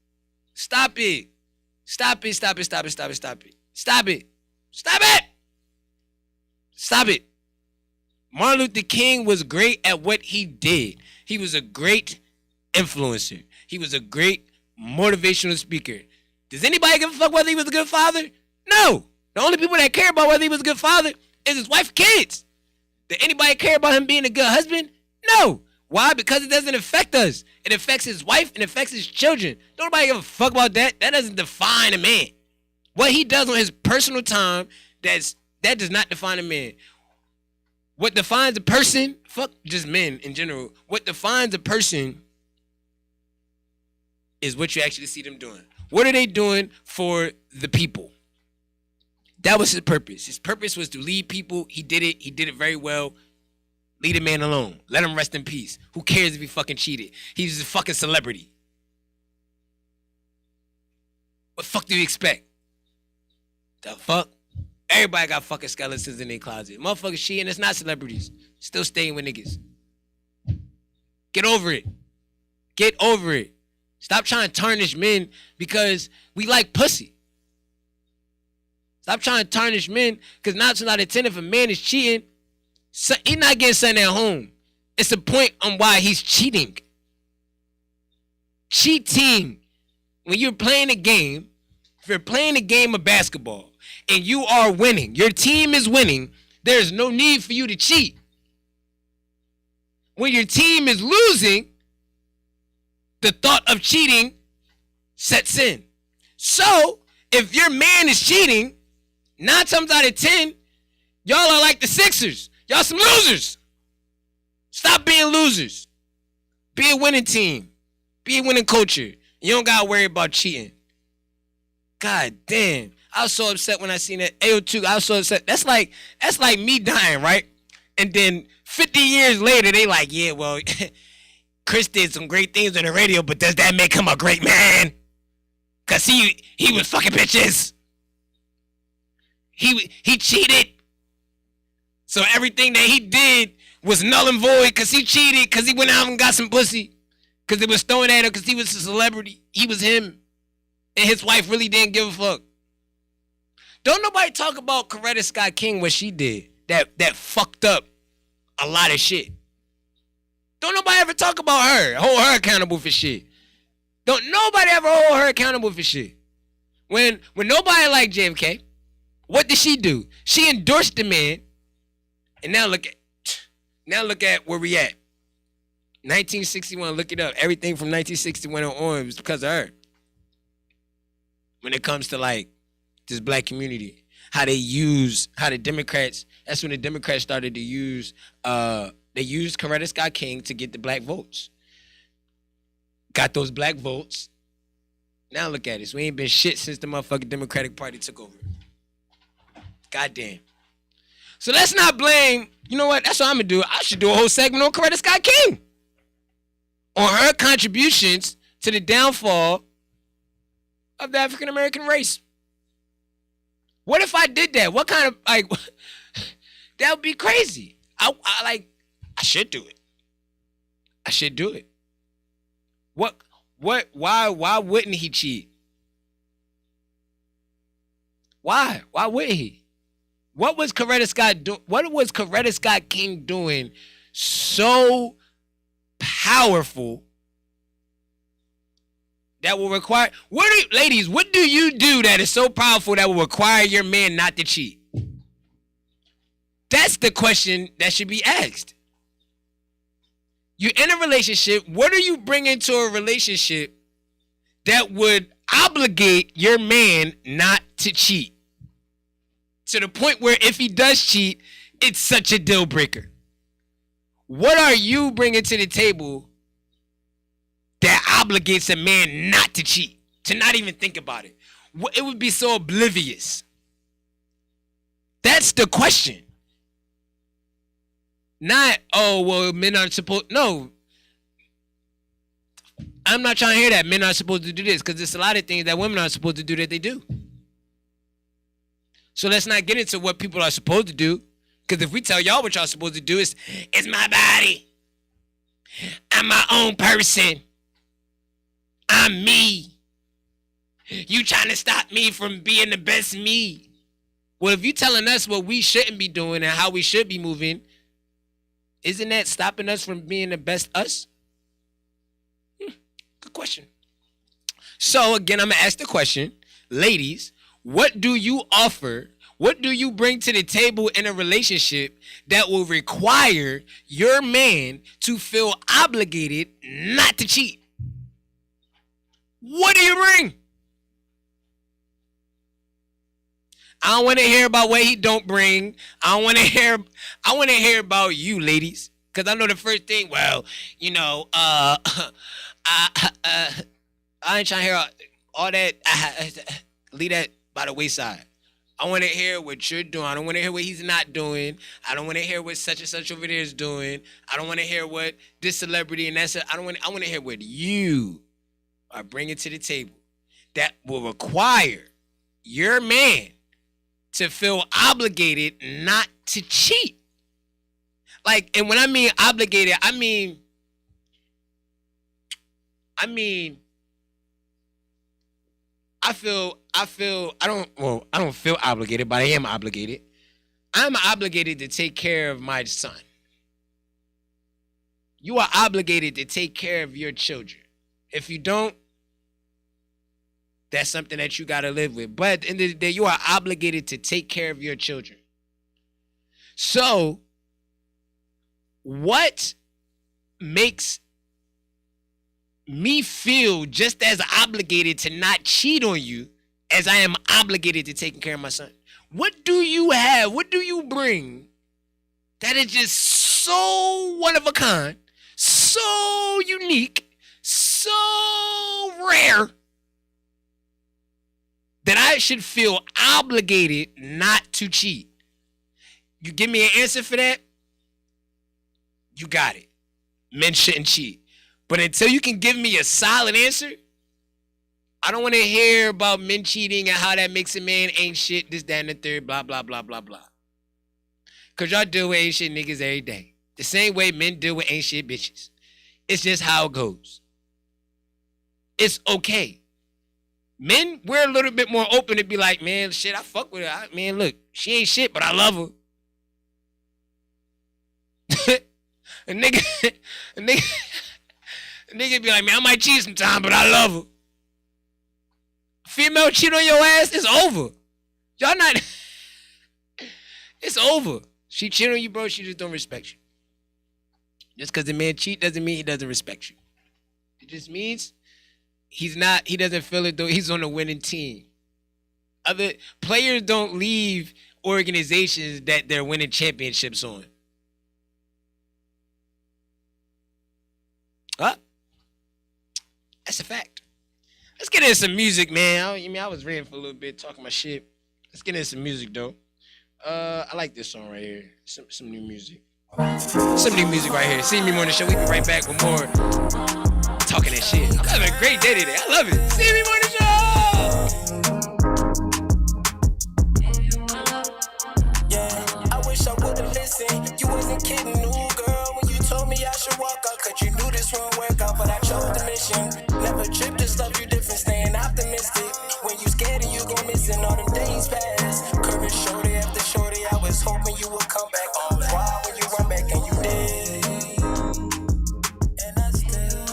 S4: Stop it. Stop it. Stop it. Stop it. Stop it. Stop it. Stop it. Stop it. Stop it. Martin Luther King was great at what he did. He was a great influencer. He was a great motivational speaker. Does anybody give a fuck whether he was a good father? No. The only people that care about whether he was a good father is his wife and kids. Did anybody care about him being a good husband? No. Why? Because it doesn't affect us. It affects his wife and affects his children. Don't nobody give a fuck about that. That doesn't define a man. What he does on his personal time, that does not define a man. What defines a person, fuck just men in general, what defines a person is what you actually see them doing. What are they doing for the people? That was his purpose. His purpose was to lead people. He did it. He did it very well. Leave a man alone. Let him rest in peace. Who cares if he fucking cheated? He's a fucking celebrity. What the fuck do you expect? The fuck? Everybody got fucking skeletons in their closet. Motherfuckers cheating, it's not celebrities. Still staying with niggas. Get over it. Get over it. Stop trying to tarnish men because we like pussy. Stop trying to tarnish men because 9 times out of 10 if a man is cheating, he's not getting something at home. It's a point on why he's cheating. Cheating. When you're playing a game, if you're playing a game of basketball and you are winning, your team is winning, there's no need for you to cheat. When your team is losing, the thought of cheating sets in. So, if your man is cheating, 9 times out of 10, y'all are like the Sixers. Y'all some losers. Stop being losers. Be a winning team. Be a winning culture. You don't gotta worry about cheating. God damn. I was so upset when I seen that AO2. I was so upset. That's like me dying, right? And then 50 years later, they like, yeah, well, Chris did some great things on the radio, but does that make him a great man? Cause he was fucking bitches. He cheated. So everything that he did was null and void because he cheated, because he went out and got some pussy, because it was thrown at him, because he was a celebrity. He was him. And his wife really didn't give a fuck. Don't nobody talk about Coretta Scott King, what she did that fucked up a lot of shit. Don't nobody ever talk about her, hold her accountable for shit. Don't nobody ever hold her accountable for shit. When nobody liked JFK, what did she do? She endorsed the man. And now look at where we at. 1961, look it up. Everything from 1961 on was because of her. When it comes to like this black community, how the Democrats, that's when the Democrats started to use, they used Coretta Scott King to get the black votes. Got those black votes. Now look at us. We ain't been shit since the motherfucking Democratic Party took over. Goddamn. So let's not blame, you know what, that's what I'm going to do. I should do a whole segment on Coretta Scott King. On her contributions to the downfall of the African American race. What if I did that? What kind of, like, that would be crazy. I should do it. I should do it. Why wouldn't he cheat? Why wouldn't he? What was Coretta Scott King doing so powerful that will require, ladies, what do you do that is so powerful that will require your man not to cheat? That's the question that should be asked. You're in a relationship. What are you bringing to a relationship that would obligate your man not to cheat? To the point where if he does cheat, it's such a deal breaker. What are you bringing to the table that obligates a man not to cheat? To not even think about it. It would be so oblivious. That's the question. Not, oh, well, men aren't supposed, no. I'm not trying to hear that men aren't supposed to do this, because there's a lot of things that women aren't supposed to do that they do. So let's not get into what people are supposed to do. Because if we tell y'all what y'all supposed to do, it's my body. I'm my own person. I'm me. You trying to stop me from being the best me. Well, if you telling us what we shouldn't be doing and how we should be moving, isn't that stopping us from being the best us? Good question. So again, I'm going to ask the question. Ladies, what do you offer? What do you bring to the table in a relationship that will require your man to feel obligated not to cheat? What do you bring? I don't want to hear about what he don't bring. I want to hear about you, ladies. Because I know the first thing, well, you know, I ain't trying to hear all that. Leave that by the wayside. I want to hear what you're doing. I don't want to hear what he's not doing. I don't want to hear what such and such over there is doing. I don't want to hear what this celebrity and that's. I want to hear what you are bringing to the table that will require your man to feel obligated not to cheat. Like, and when I mean obligated, I mean, I don't feel obligated, but I am obligated. I'm obligated to take care of my son. You are obligated to take care of your children. If you don't, that's something that you got to live with. But at the end of the day, you are obligated to take care of your children. So, what makes me feel just as obligated to not cheat on you as I am obligated to taking care of my son? What do you have? What do you bring that is just so one of a kind, so unique, so rare that I should feel obligated not to cheat? You give me an answer for that, you got it. Men shouldn't cheat. But until you can give me a solid answer, I don't want to hear about men cheating and how that makes a man ain't shit, this, that, and the third, blah, blah, blah, blah, blah. Because y'all deal with ain't shit niggas every day. The same way men deal with ain't shit bitches. It's just how it goes. It's okay. Men, we're a little bit more open to be like, man, shit, I fuck with her. Man, look, she ain't shit, but I love her. a nigga be like, man, I might cheat sometime, but I love her. Female cheat on your ass, it's over. Y'all not, it's over. She cheat on you, bro, she just don't respect you. Just because the man cheat doesn't mean he doesn't respect you. It just means he doesn't feel it though he's on a winning team. Other players don't leave organizations that they're winning championships on. Huh? That's a fact. Let's get into some music, man. I was ranting for a little bit, talking my shit. Let's get into some music, though. I like this song right here. Some new music. Some new music right here. CME Morning Show. We be right back with more talking that shit. I'm having a great day today. I love it. CME Morning Show.
S3: Yeah, I wish I would've listened. You wasn't kidding, new girl. When you told me I should walk out, cause you knew this won't work out, but I chose the mission. Never tripped, just love you different, staying optimistic. When you scared and you gon' miss it, all them days pass. Curving shorty after shorty, I was hoping you would come back. All the while when you run back and you did. And I still.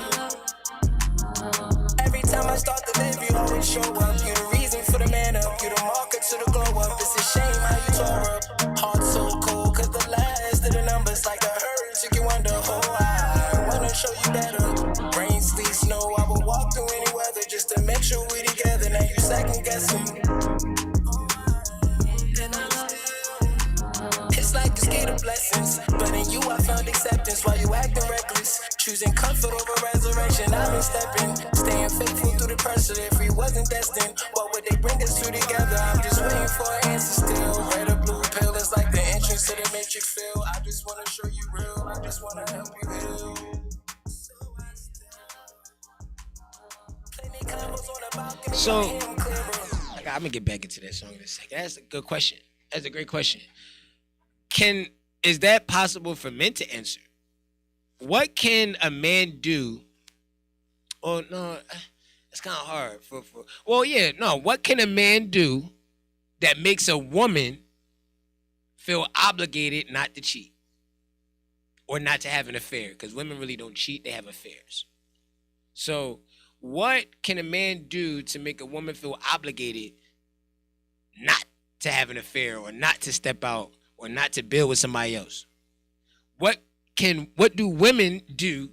S3: Every time I start to live, you always show up. You the reason for the man up, you the marker to the glow up. It's a shame how you tore up. Heart so cold, cause the last of the numbers like a hurt. You can wonder, oh, I wanna show you better. Rain, sleet, snow, I will walk through any weather just to make sure we together. Now you second guessing. And I still. It's like the skate of blessings, but in you I found acceptance while you acting reckless. Choosing comfort over resurrection, I've been stepping. Staying faithful through the pressure. If we wasn't destined, what would they bring us two together? I'm just waiting for an answer still. Red or blue pill, it's like the entrance to the matrix feel. I just wanna show you real, I just wanna help you heal.
S4: So, I'm gonna get back into that song in a second. That's a good question. That's a great question. Is that possible for men to answer? What can a man do? Oh no, it's kind of hard what can a man do that makes a woman feel obligated not to cheat or not to have an affair? Because women really don't cheat, they have affairs. So what can a man do to make a woman feel obligated not to have an affair or not to step out or not to build with somebody else? What do women do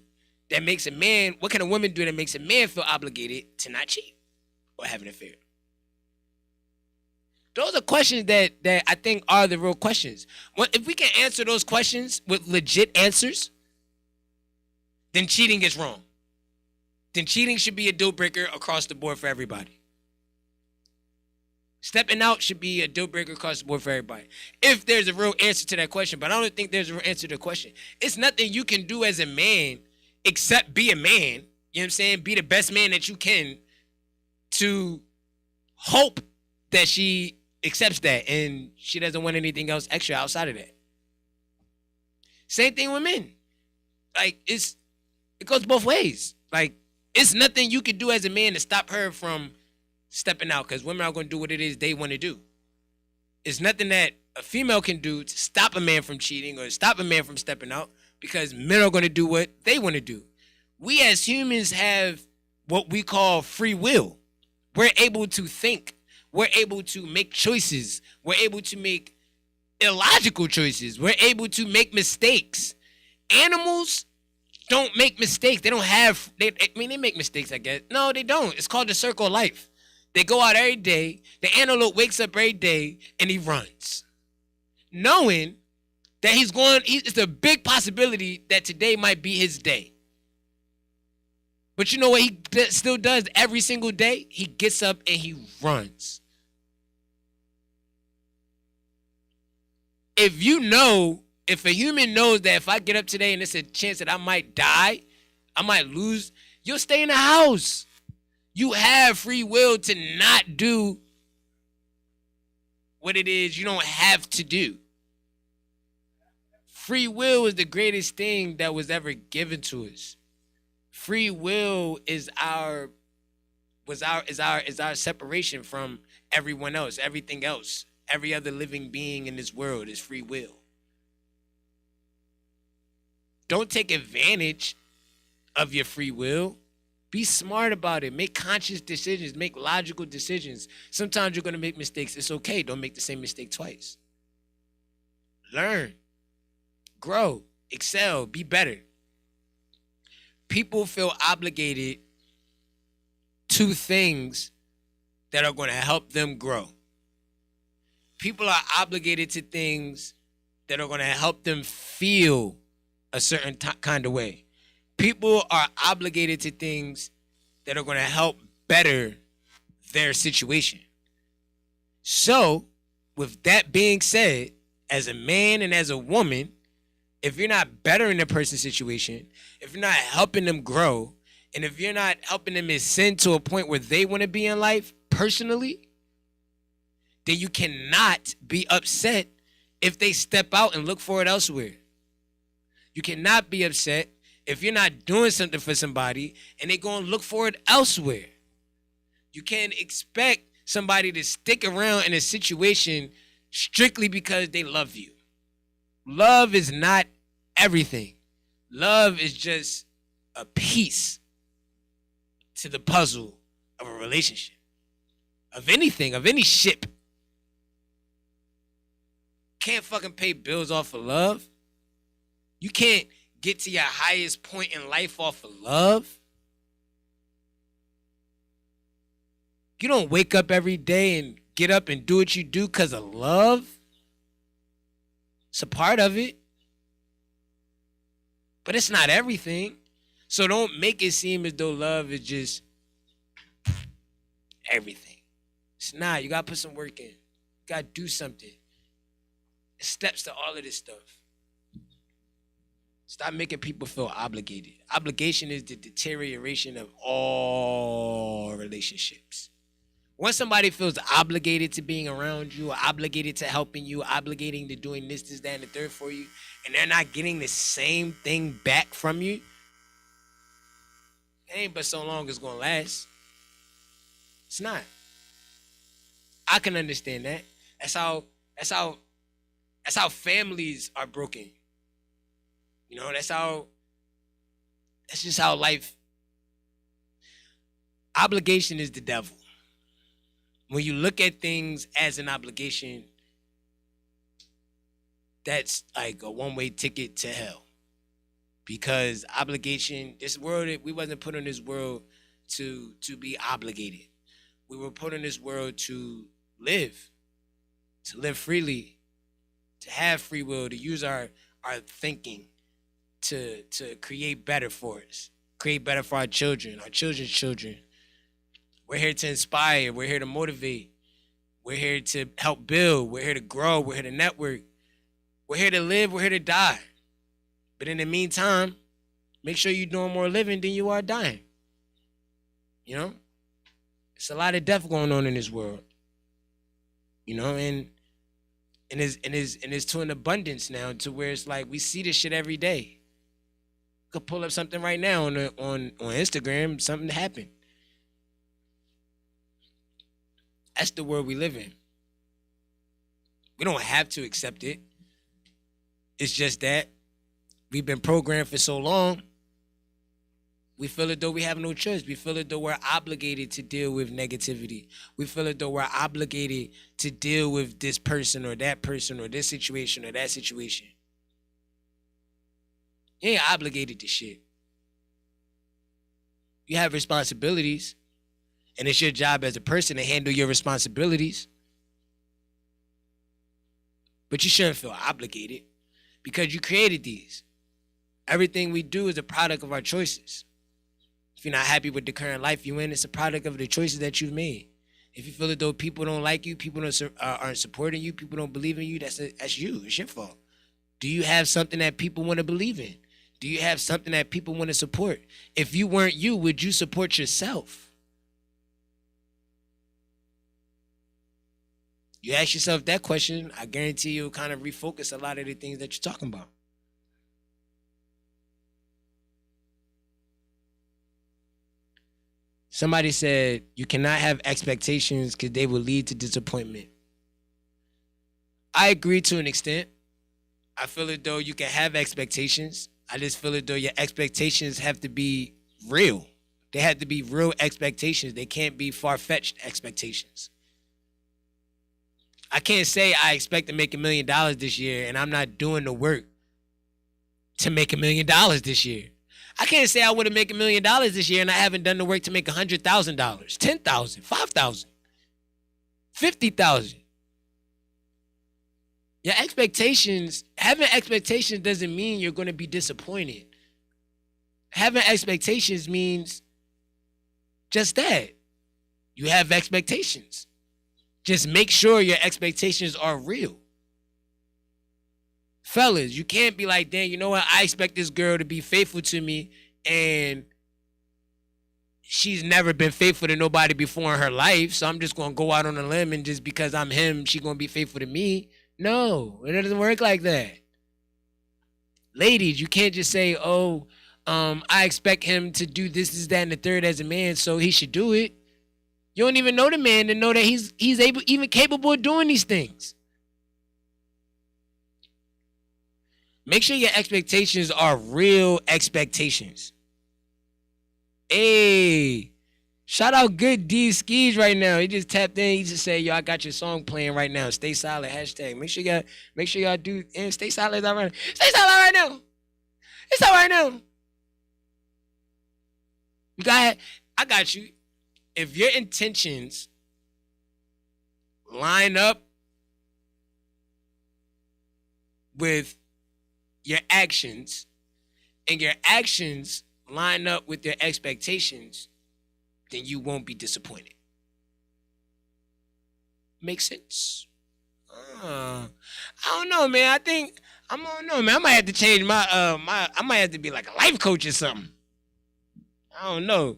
S4: that makes a man, what can a woman do that makes a man feel obligated to not cheat or have an affair? Those are questions that I think are the real questions. If we can answer those questions with legit answers, then cheating is wrong. Then cheating should be a deal breaker across the board for everybody. Stepping out should be a deal breaker across the board for everybody. If there's a real answer to that question, but I don't think there's a real answer to the question. It's nothing you can do as a man except be a man. You know what I'm saying? Be the best man that you can to hope that she accepts that and she doesn't want anything else extra outside of that. Same thing with men. Like, it goes both ways. Like, it's nothing you can do as a man to stop her from stepping out, because women are going to do what it is they want to do. It's nothing that a female can do to stop a man from cheating or stop a man from stepping out, because men are going to do what they want to do. We as humans have what we call free will. We're able to think. We're able to make choices. We're able to make illogical choices. We're able to make mistakes. Animals don't make mistakes. They don't have, they make mistakes, I guess. No, they don't. It's called the circle of life. They go out every day. The antelope wakes up every day and he runs, knowing that it's a big possibility that today might be his day. But you know what he still does every single day? He gets up and he runs. If a human knows that if I get up today and it's a chance that I might die, I might lose, you'll stay in the house. You have free will to not do what it is you don't have to do. Free will is the greatest thing that was ever given to us. Free will is our separation from everyone else, everything else. Every other living being in this world is free will. Don't take advantage of your free will. Be smart about it. Make conscious decisions. Make logical decisions. Sometimes you're going to make mistakes. It's okay. Don't make the same mistake twice. Learn. Grow. Excel. Be better. People feel obligated to things that are going to help them grow. People are obligated to things that are going to help them feel a certain kind of way. People are obligated to things that are going to help better their situation. So, with that being said, as a man and as a woman, if you're not bettering a person's situation, if you're not helping them grow, and if you're not helping them ascend to a point where they want to be in life personally, then you cannot be upset if they step out and look for it elsewhere. You cannot be upset if you're not doing something for somebody and they go and look for it elsewhere. You can't expect somebody to stick around in a situation strictly because they love you. Love is not everything. Love is just a piece to the puzzle of a relationship, of anything, of any ship. Can't fucking pay bills off of love. You can't get to your highest point in life off of love. You don't wake up every day and get up and do what you do because of love. It's a part of it. But it's not everything. So don't make it seem as though love is just everything. It's not. You got to put some work in. You got to do something. Steps to all of this stuff. Stop making people feel obligated. Obligation is the deterioration of all relationships. Once somebody feels obligated to being around you, or obligated to helping you, obligating to doing this, that, and the third for you, and they're not getting the same thing back from you, it ain't but so long it's gonna last. It's not. I can understand that. That's how families are broken. You know, that's just how life. Obligation is the devil. When you look at things as an obligation, that's like a one-way ticket to hell. Because obligation, this world, we wasn't put in this world to be obligated. We were put in this world to live freely, to have free will, to use our thinking to create better for us, create better for our children, our children's children. We're here to inspire. We're here to motivate. We're here to help build. We're here to grow. We're here to network. We're here to live. We're here to die. But in the meantime, make sure you're doing more living than you are dying. You know? It's a lot of death going on in this world. You know, and it's to an abundance now, to where it's like we see this shit every day. You could pull up something right now on Instagram, something happened. That's the world we live in. We don't have to accept it. It's just that we've been programmed for so long. We feel as though we have no choice. We feel as though we're obligated to deal with negativity. We feel as though we're obligated to deal with this person or this situation or that situation. You ain't obligated to shit. You have responsibilities. And it's your job as a person to handle your responsibilities. But you shouldn't feel obligated because you created these. Everything we do is a product of our choices. If you're not happy with the current life you're in, it's a product of the choices that you've made. If you feel as though people don't like you, people aren't supporting you, people don't believe in you, that's you. It's your fault. Do you have something that people want to believe in? Do you have something that people want to support? If you weren't you, would you support yourself? You ask yourself that question, I guarantee you'll kind of refocus a lot of the things that you're talking about. Somebody said you cannot have expectations because they will lead to disappointment. I agree to an extent. I feel as though you can have expectations. I just feel as though your expectations have to be real. They have to be real expectations. They can't be far-fetched expectations. I can't say I expect to make $1 million this year and I'm not doing the work to make $1 million this year. I can't say I want to make $1 million this year and I haven't done the work to make $100,000, $10,000, $5,000, $50,000. Your expectations, having expectations doesn't mean you're going to be disappointed. Having expectations means just that. You have expectations. Just make sure your expectations are real. Fellas, you can't be like, damn, you know what? I expect this girl to be faithful to me and she's never been faithful to nobody before in her life, so I'm just going to go out on a limb and just because I'm him, she's going to be faithful to me. No, it doesn't work like that. Ladies, you can't just say, I expect him to do this, that, and the third as a man, so he should do it. You don't even know the man to know that he's even capable of doing these things. Make sure your expectations are real expectations. Hey, shout out Good D Skis right now. He just tapped in. He just said, yo, I got your song playing right now. Stay silent, hashtag. Make sure y'all do, and stay silent all right now. Stay silent right now. It's all right now. I got you. If your intentions line up with your actions and your actions line up with your expectations, then you won't be disappointed. Make sense? I don't know, man. I don't know, man. I might have to change I might have to be like a life coach or something. I don't know.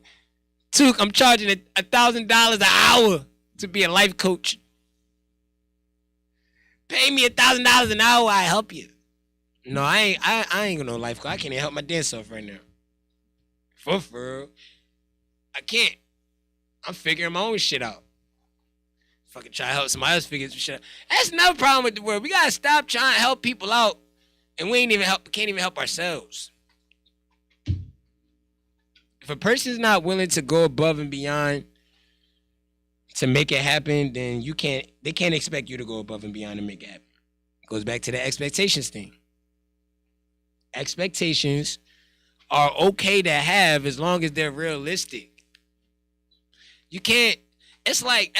S4: I'm charging $1,000 an hour to be a life coach. Pay me $1,000 an hour, I help you. No, I ain't gonna life coach. I can't even help my damn self right now. For real. I can't. I'm figuring my own shit out. Fucking try to help somebody else figure some shit out. That's another problem with the world. We gotta stop trying to help people out, and can't even help ourselves. If a person's not willing to go above and beyond to make it happen, then they can't expect you to go above and beyond to make it happen. It goes back to the expectations thing. Expectations are okay to have as long as they're realistic. You can't. It's like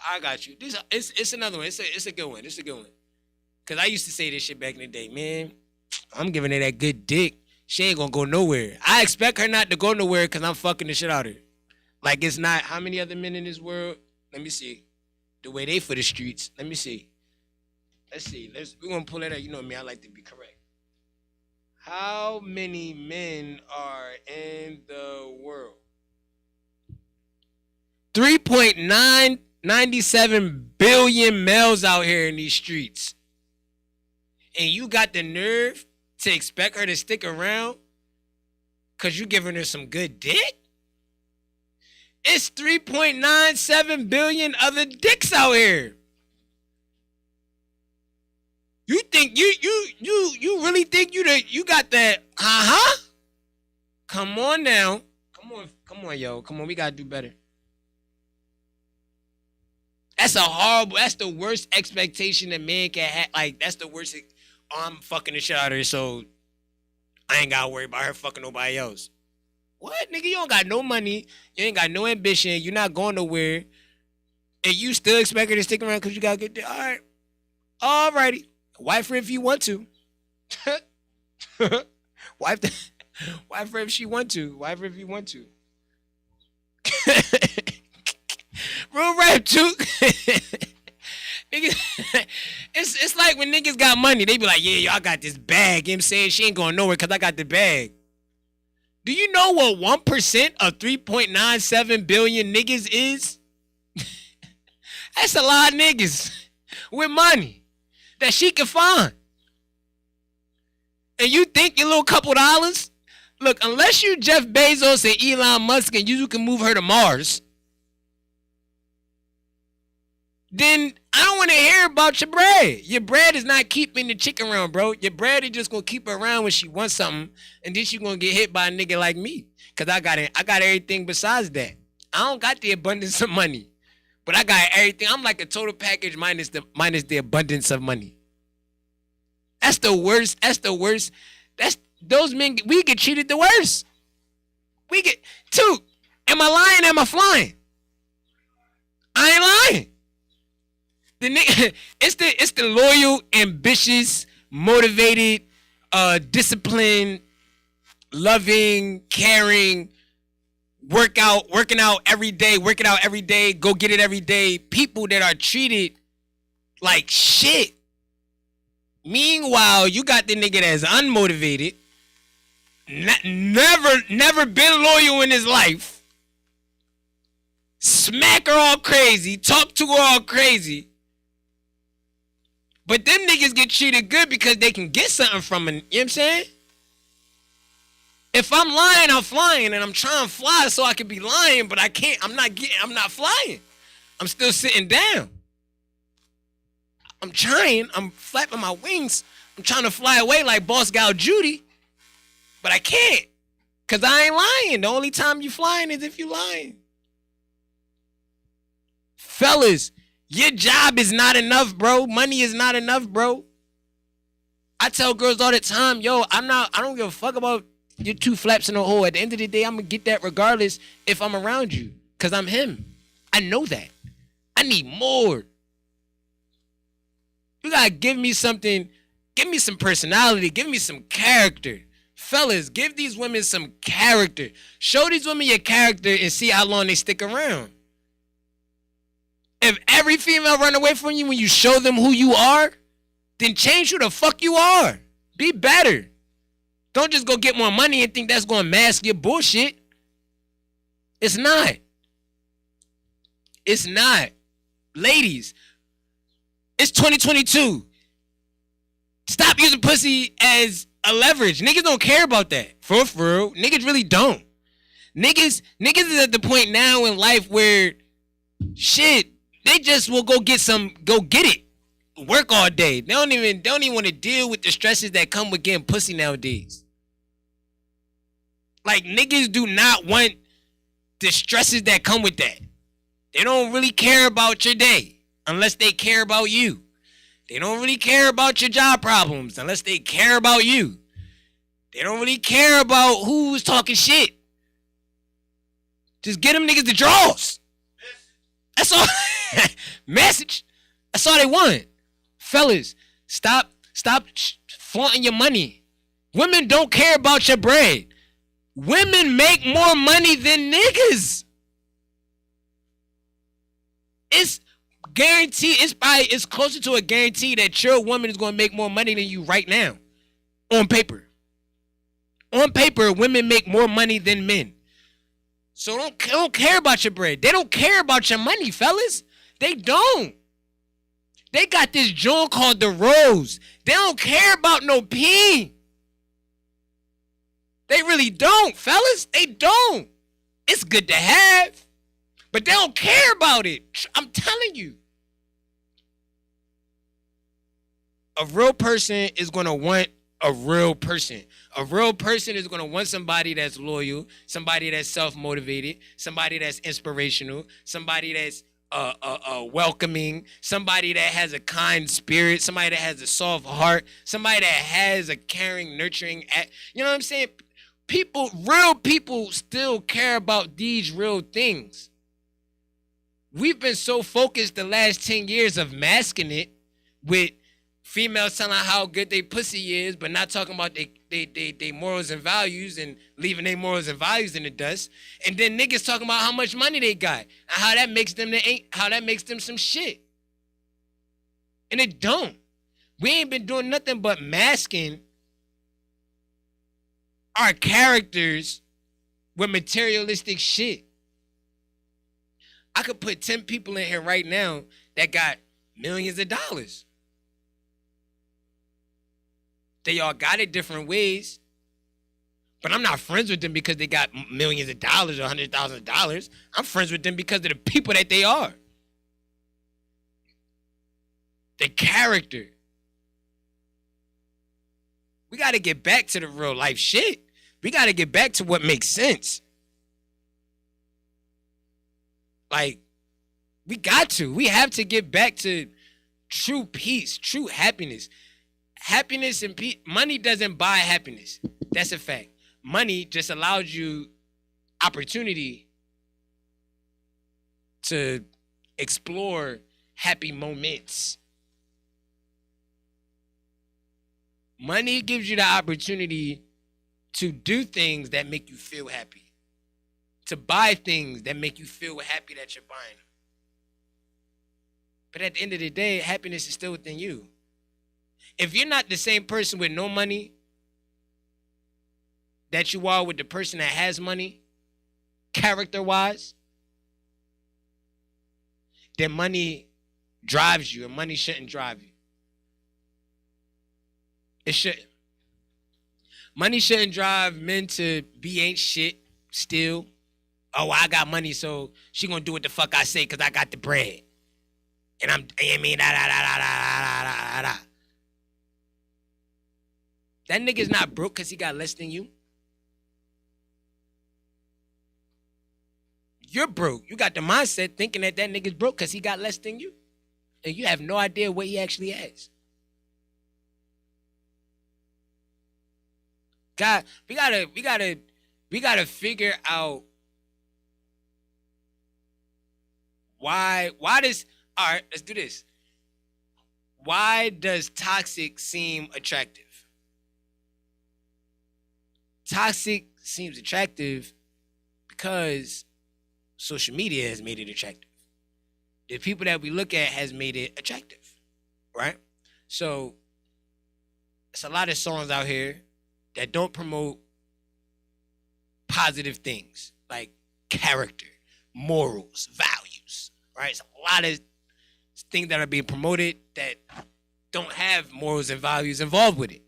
S4: I got you. It's another one. It's a good one. It's a good one. Cause I used to say this shit back in the day, man. I'm giving her that good dick. She ain't gonna go nowhere. I expect her not to go nowhere because I'm fucking the shit out of her. Like it's not. How many other men in this world? Let me see. The way they for the streets. Let me see. Let's see. We're gonna pull it out. You know me. I like to be correct. How many men are in the world? 3.997 billion males out here in these streets. And you got the nerve to expect her to stick around because you giving her some good dick? It's 3.97 billion other dicks out here. You think you really think you got that? Come on now. Come on, yo. Come on, we gotta do better. That's the worst expectation a man can have. Like, that's the worst. I'm fucking the shit out of her, so I ain't gotta worry about her fucking nobody else. What, nigga? You don't got no money. You ain't got no ambition. You're not going nowhere. And you still expect her to stick around because you gotta get there. All right. Alrighty. Wife her if you want to. Wife her if she want to. Wife her if you want to. Real rap, too. It's like when niggas got money, they be like, yeah, yo, I got this bag. You know what I'm saying? She ain't going nowhere because I got the bag. Do you know what 1% of 3.97 billion niggas is? That's a lot of niggas with money that she can find. And you think your little couple dollars? Look, unless you Jeff Bezos and Elon Musk and you can move her to Mars, then I don't want to hear about your bread. Your bread is not keeping the chick around, bro. Your bread is just going to keep her around when she wants something, and then she going to get hit by a nigga like me. Because I got everything besides that. I don't got the abundance of money, but I got everything. I'm like a total package minus the abundance of money. That's the worst. Those men, we get treated the worst. Two, am I lying? Am I flying? I ain't lying. The nigga, it's the loyal, ambitious, motivated, disciplined, loving, caring, working out every day, go get it every day. People that are treated like shit. Meanwhile, you got the nigga that's unmotivated, never been loyal in his life. Smack her all crazy, talk to her all crazy. But them niggas get treated good because they can get something from it. You know what I'm saying? If I'm lying, I'm flying, and I'm trying to fly so I can be lying, but I can't. I'm not flying. I'm still sitting down. I'm trying. I'm flapping my wings. I'm trying to fly away like Boss Gal Judy, but I can't because I ain't lying. The only time you flying is if you lying. Fellas, your job is not enough, bro. Money is not enough, bro. I tell girls all the time, yo, I don't give a fuck about your two flaps in a hole. At the end of the day, I'm going to get that regardless if I'm around you because I'm him. I know that. I need more. You got to give me something. Give me some personality. Give me some character. Fellas, give these women some character. Show these women your character and see how long they stick around. If every female run away from you when you show them who you are, then change who the fuck you are. Be better. Don't just go get more money and think that's going to mask your bullshit. It's not. It's not. Ladies, it's 2022. Stop using pussy as a leverage. Niggas don't care about that. For real. Niggas really don't. Niggas is at the point now in life where shit, they just will go get it. Work all day. They don't even want to deal with the stresses that come with getting pussy nowadays. Like, niggas do not want the stresses that come with that. They don't really care about your day unless they care about you. They don't really care about your job problems unless they care about you. They don't really care about who's talking shit. Just get them niggas the draws. That's all. Message. That's all they want. Fellas, stop flaunting your money. Women don't care about your bread. Women make more money than niggas. It's guaranteed. It's closer to a guarantee that your woman is going to make more money than you right now. On paper. On paper, women make more money than men. So don't care about your bread. They don't care about your money, fellas. They don't. They got this joint called the Rose. They don't care about no pee. They really don't, fellas. They don't. It's good to have, but they don't care about it. I'm telling you. A real person is going to want a real person. A real person is going to want somebody that's loyal, somebody that's self-motivated, somebody that's inspirational, somebody that's welcoming, somebody that has a kind spirit, somebody that has a soft heart, somebody that has a caring, nurturing act. You know what I'm saying? Real people still care about these real things. We've been so focused the last 10 years of masking it with females telling how good they pussy is, but not talking about they morals and values and leaving their morals and values in the dust. And then niggas talking about how much money they got and how that makes them some shit. And it don't. We ain't been doing nothing but masking our characters with materialistic shit. I could put 10 people in here right now that got millions of dollars. They all got it different ways. But I'm not friends with them because they got millions of dollars or $100,000. I'm friends with them because of the people that they are. The character. We got to get back to the real life shit. We got to get back to what makes sense. Like, we have to get back to true peace, true happiness. Happiness and peace. Money doesn't buy happiness. That's a fact. Money just allows you opportunity to explore happy moments. Money gives you the opportunity to do things that make you feel happy. To buy things that make you feel happy that you're buying. But at the end of the day, happiness is still within you. If you're not the same person with no money that you are with the person that has money, character-wise, then money drives you, and money shouldn't drive you. It shouldn't. Money shouldn't drive men to be ain't shit, steal. Oh, I got money, so she gonna do what the fuck I say because I got the bread. And that nigga's not broke because he got less than you. You're broke. You got the mindset thinking that nigga's broke because he got less than you. And you have no idea what he actually has. God, we gotta figure out why does, all right, let's do this. Why does toxic seem attractive? Toxic seems attractive because social media has made it attractive. The people that we look at has made it attractive, right? So there's a lot of songs out here that don't promote positive things like character, morals, values, right? It's a lot of things that are being promoted that don't have morals and values involved with it,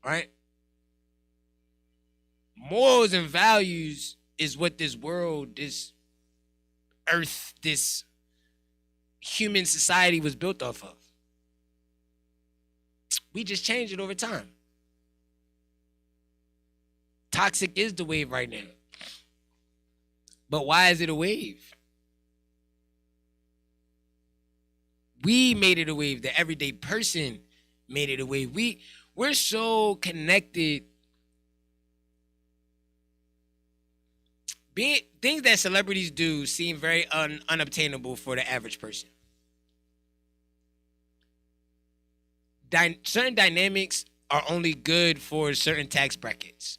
S4: right? Morals and values is what this world, this earth, this human society was built off of. We just changed it over time. Toxic is the wave right now. But why is it a wave? We made it a wave. The everyday person made it a wave. We're so connected. Things that celebrities do seem very unobtainable for the average person. Certain dynamics are only good for certain tax brackets.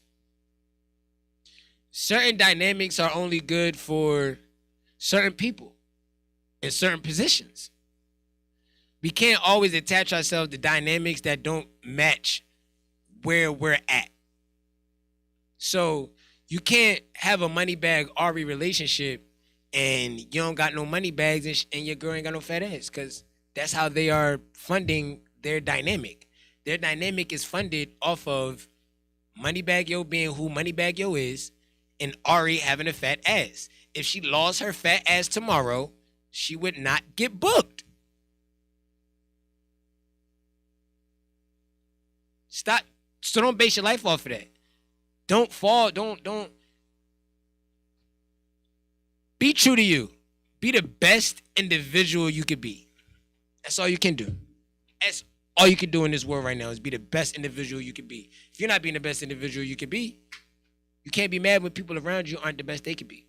S4: Certain dynamics are only good for certain people in certain positions. We can't always attach ourselves to dynamics that don't match where we're at. So you can't have a money bag Ari relationship and you don't got no money bags and your girl ain't got no fat ass, because that's how they are funding their dynamic. Their dynamic is funded off of Moneybag Yo being who Moneybag Yo is and Ari having a fat ass. If she lost her fat ass tomorrow, she would not get booked. Stop. So don't base your life off of that. Don't fall. Don't. Be true to you. Be the best individual you could be. That's all you can do. That's all you can do in this world right now is be the best individual you could be. If you're not being the best individual you could be, you can't be mad when people around you aren't the best they could be.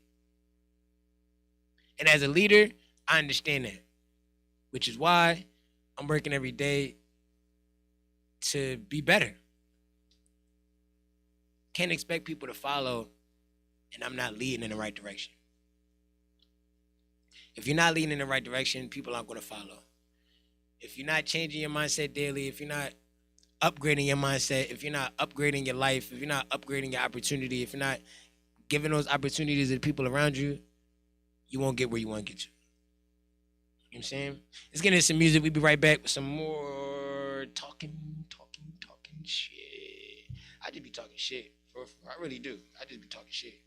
S4: And as a leader, I understand that, which is why I'm working every day to be better. Can't expect people to follow and I'm not leading in the right direction. If you're not leading in the right direction, people aren't going to follow. If you're not changing your mindset daily, if you're not upgrading your mindset, if you're not upgrading your life, if you're not upgrading your opportunity, if you're not giving those opportunities to the people around you, you won't get where you want to get to. You know what I'm saying? Let's get into some music. We'll be right back with some more talking shit. I just be talking shit. I really do. I just be talking shit.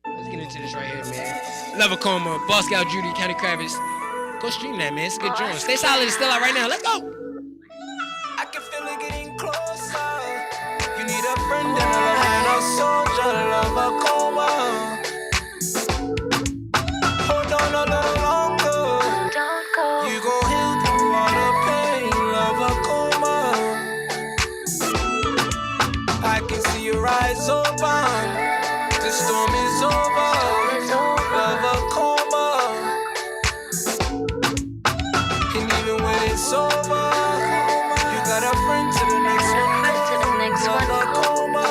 S4: Let's get into this right here, man. Love a Coma, Boss Scout Judy, County Kravitz. Go stream that, man. It's a good joint. Stay Solid is still out right now. Let's go.
S3: I can feel it getting closer. You need a friend and a lover and a soldier, love a coma. Hold on a little longer. You gon' heal through all the pain, love a coma. I can see your eyes open. The storm is over. Love a coma. And even when it's over, you got a friend to the next one. Love a coma.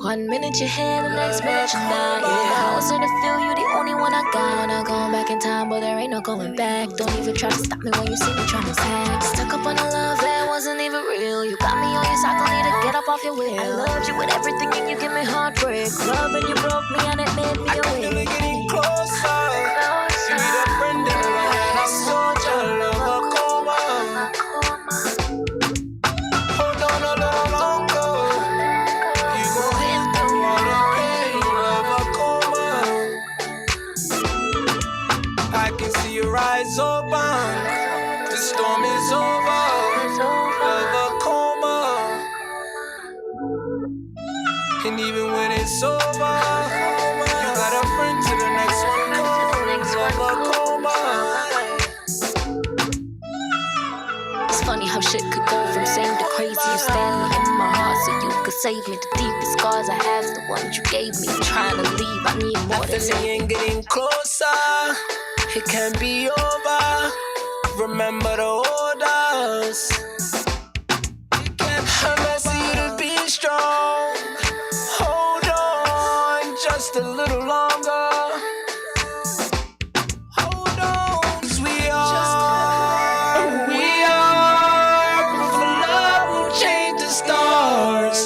S6: 1 minute you're here, the next minute you're not. Yeah, I was here to feel you, the only one I got. Not going back in time, but there ain't no going back. Don't even try to stop me when you see me trying to pack. Stuck up on a love that wasn't even real. You got me on your side, don't need to get up off your wheel. I loved you with everything and you give me heartbreak. Love and you broke me and it made me
S3: I can feel
S6: awake.
S3: it getting closer. You need a friend and a lover and a soldier, love a coma. Hold on a little longer. You gon' heal through all the pain, love a coma. I can see your eyes open. The storm is over. Love a coma. And even when it's over, you got a friend to the next one. Love a coma.
S6: It's funny how shit could go from same to crazy. You stand in my heart so you could save me. The deepest scars I have is the ones you gave me. Trying to leave, I need more than
S3: Feeling ain't getting closer. It can be over. Remember the orders. I'm asking you to be strong. Hold on just a little longer. Hold on, 'cause we are proof of love will change the stars.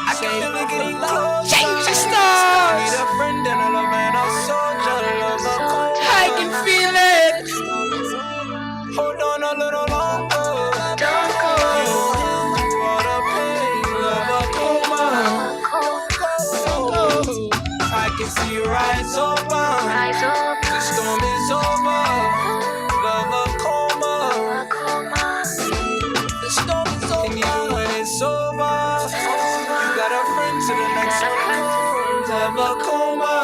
S3: I can feel it getting closer.
S4: Change the stars.
S3: Need a friend you rise over. The storm is over. Love a coma. The storm is over. And even when it's over, you got a friend to the next one. Love a coma.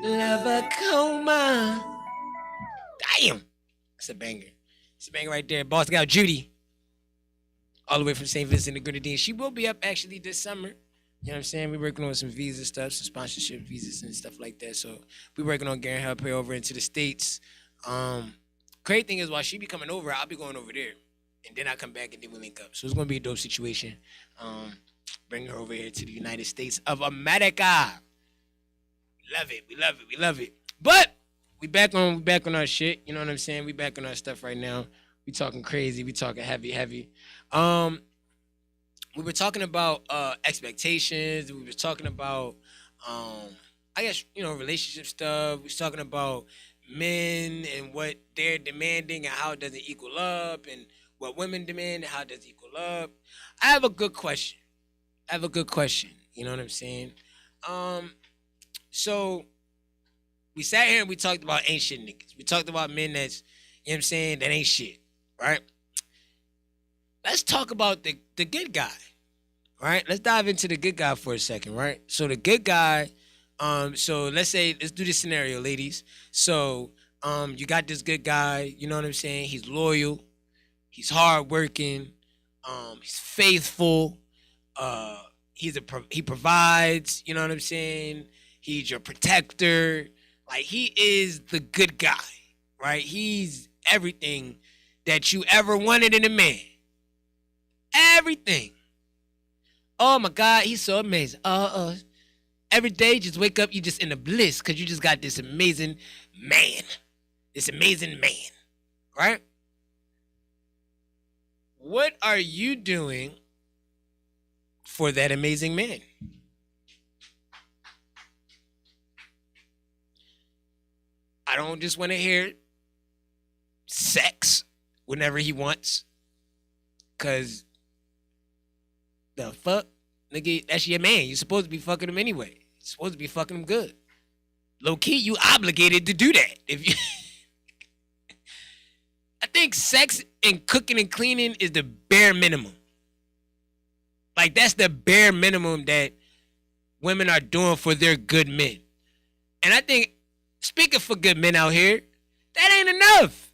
S3: Love a coma.
S4: Damn. That's a banger. It's a banger right there. Boss got Judy. All the way from St. Vincent and Grenadines. She will be up actually this summer. You know what I'm saying? We're working on some visa stuff, some sponsorship visas and stuff like that. So we're working on getting her up here over into the States. Great thing is while she be coming over, I'll be going over there. And then I come back and then we link up. So it's going to be a dope situation. Bring her over here to the United States of America. Love it. We love it. We love it. But we back on our shit. You know what I'm saying? We back on our stuff right now. We talking crazy. We talking heavy. We were talking about expectations. We were talking about I guess, relationship stuff. We was talking about men and what they're demanding and how it doesn't equal up, and what women demand and how it doesn't equal up. I have a good question. You know what I'm saying? So we sat here and we talked about ain't shit niggas. We talked about men that's, you know what I'm saying, that ain't shit, right? Let's talk about the good guy, right? Let's dive into the good guy for a second, right? So the good guy, so let's do this scenario, ladies. So you got this good guy, you know what I'm saying? He's loyal, he's hardworking, he's faithful, he provides, you know what I'm saying? He's your protector. Like, he is the good guy, right? He's everything that you ever wanted in a man. Everything. Oh my God, he's so amazing. Every day, just wake up, you just in a bliss because you just got this amazing man. Right? What are you doing for that amazing man? I don't just want to hear sex whenever he wants. Because the fuck? Nigga, that's your man. You're supposed to be fucking him anyway. You're supposed to be fucking him good. Low key, you obligated to do that. If you, I think sex and cooking and cleaning is the bare minimum. Like, that's the bare minimum that women are doing for their good men. And I think, speaking for good men out here, that ain't enough.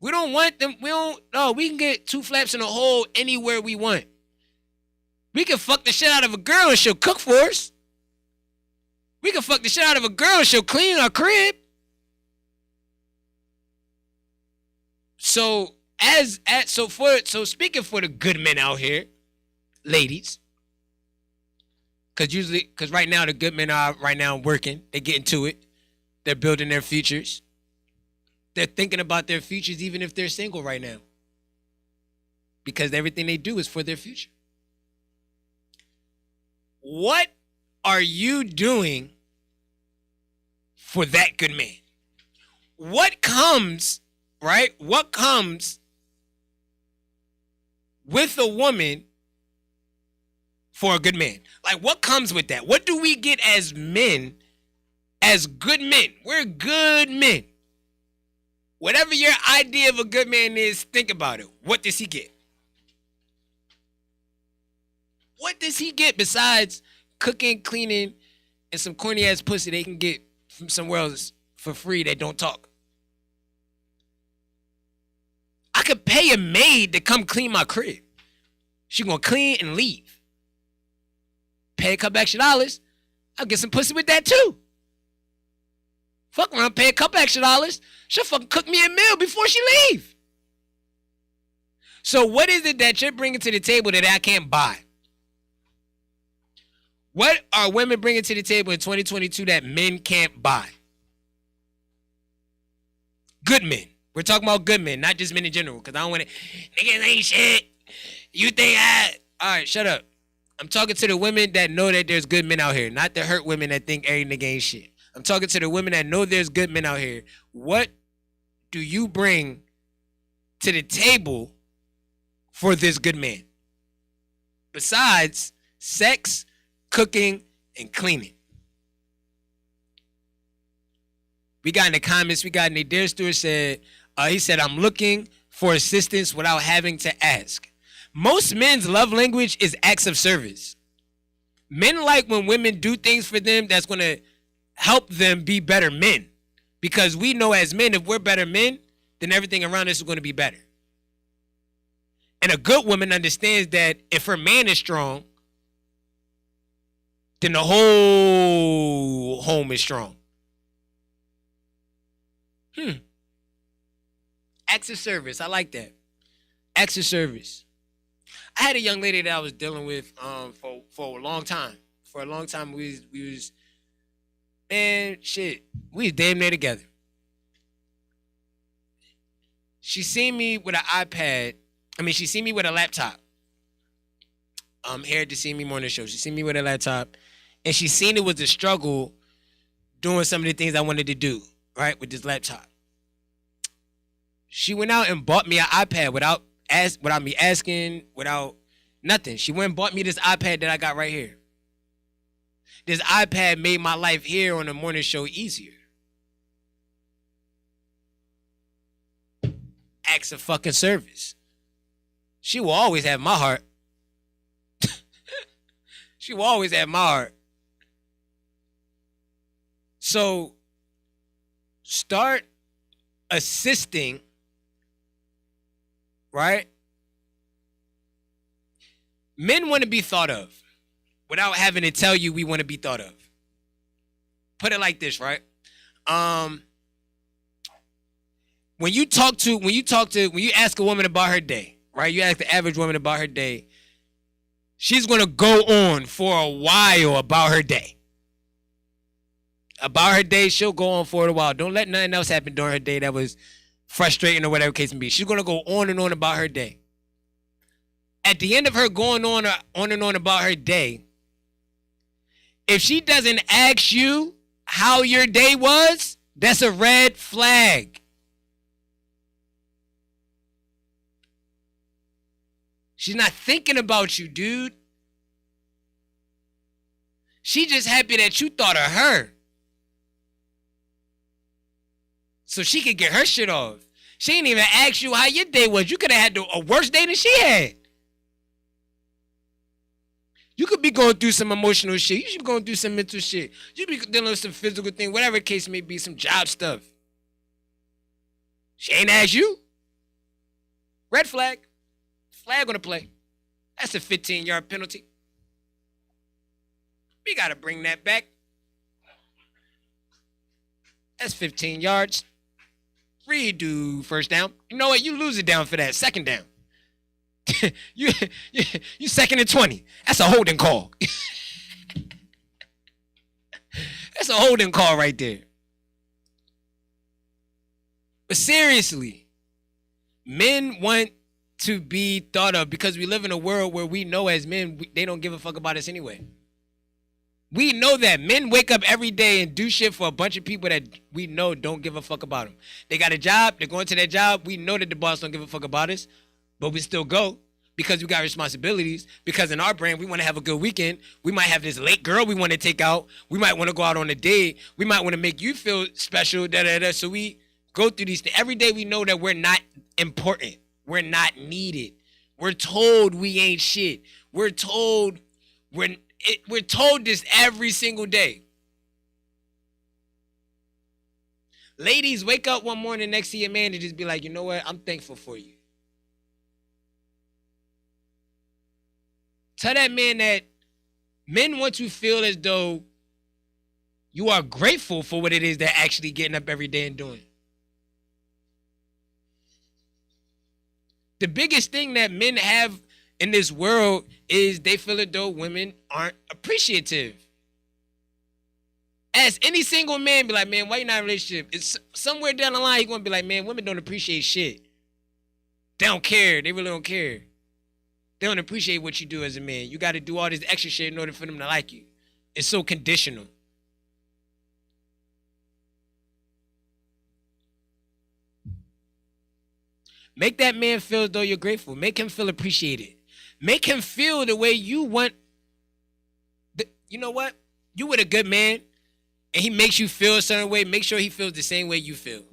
S4: We don't want them. We can get 2 flaps in a hole anywhere we want. We can fuck the shit out of a girl and she'll cook for us. We can fuck the shit out of a girl and she'll clean our crib. So speaking for the good men out here, ladies, because right now the good men are right now working. They're getting to it. They're building their futures. They're thinking about their futures even if they're single right now. Because everything they do is for their future. What are you doing for that good man? What comes, right? What comes with a woman for a good man? Like, what comes with that? What do we get as men, as good men? We're good men. Whatever your idea of a good man is, think about it. What does he get? What does he get besides cooking, cleaning, and some corny ass pussy they can get from somewhere else for free that don't talk? I could pay a maid to come clean my crib. She gonna clean and leave. Pay a couple extra dollars. I'll get some pussy with that too. Fuck around, pay a couple extra dollars. She'll fucking cook me a meal before she leave. So what is it that you're bringing to the table that I can't buy? What are women bringing to the table in 2022 that men can't buy? Good men. We're talking about good men, not just men in general, because I don't want to, niggas ain't shit. You think all right, shut up. I'm talking to the women that know that there's good men out here, not the hurt women that think every nigga ain't shit. I'm talking to the women that know there's good men out here. What do you bring to the table for this good man? Besides sex, cooking, and cleaning. We got in the comments, Nadir Stewart said, he said, I'm looking for assistance without having to ask. Most men's love language is acts of service. Men like when women do things for them that's going to help them be better men. Because we know as men, if we're better men, then everything around us is going to be better. And a good woman understands that if her man is strong, then the whole home is strong. Acts of service. I like that. Acts of service. I had a young lady that I was dealing with for a long time. For a long time, we was damn near together. She seen me with an iPad. She seen me with a laptop. Here at the CME Morning Show. She seen me with a laptop, and she seen it was a struggle doing some of the things I wanted to do, right, with this laptop. She went out and bought me an iPad without me asking, without nothing. She went and bought me this iPad that I got right here. This iPad made my life here on the morning show easier. Acts of fucking service. She will always have my heart. She will always have my heart. So start assisting, right? Men want to be thought of without having to tell you we want to be thought of. Put it like this, right? When you ask a woman about her day, right? You ask the average woman about her day, she's going to go on for a while about her day. About her day, she'll go on for a while. Don't let nothing else happen during her day that was frustrating or whatever case may be. She's going to go on and on about her day. At the end of her going on and on about her day, if she doesn't ask you how your day was, that's a red flag. She's not thinking about you, dude. She just happy that you thought of her. So she could get her shit off. She ain't even ask you how your day was. You could have had a worse day than she had. You could be going through some emotional shit. You should be going through some mental shit. You be dealing with some physical thing, whatever the case may be, some job stuff. She ain't asked you. Red flag. Flag on the play. That's a 15-yard penalty. We got to bring that back. That's 15 yards. Redo first down. You know what? You lose it down for that. Second down. you second and 20. That's a holding call. That's a holding call right there. But seriously, men want to be thought of because we live in a world where we know as men, they don't give a fuck about us anyway. We know that men wake up every day and do shit for a bunch of people that we know don't give a fuck about them. They got a job. They're going to their job. We know that the boss don't give a fuck about us, but we still go because we got responsibilities. Because in our brand, we want to have a good weekend. We might have this late girl we want to take out. We might want to go out on a date. We might want to make you feel special. So we go through these things. Every day we know that we're not important. We're not needed. We're told we ain't shit. We're told this every single day. Ladies, wake up one morning next to your man and just be like, you know what? I'm thankful for you. Tell that man that men want to feel as though you are grateful for what it is they're actually getting up every day and doing. The biggest thing that men have in this world is they feel as though women aren't appreciative. Ask any single man, be like, man, why you not in a relationship? It's somewhere down the line, he's going to be like, man, women don't appreciate shit. They don't care. They really don't care. They don't appreciate what you do as a man. You got to do all this extra shit in order for them to like you. It's so conditional. Make that man feel as though you're grateful. Make him feel appreciated. Make him feel the way you want you know what? You with a good man, and he makes you feel a certain way, make sure he feels the same way you feel.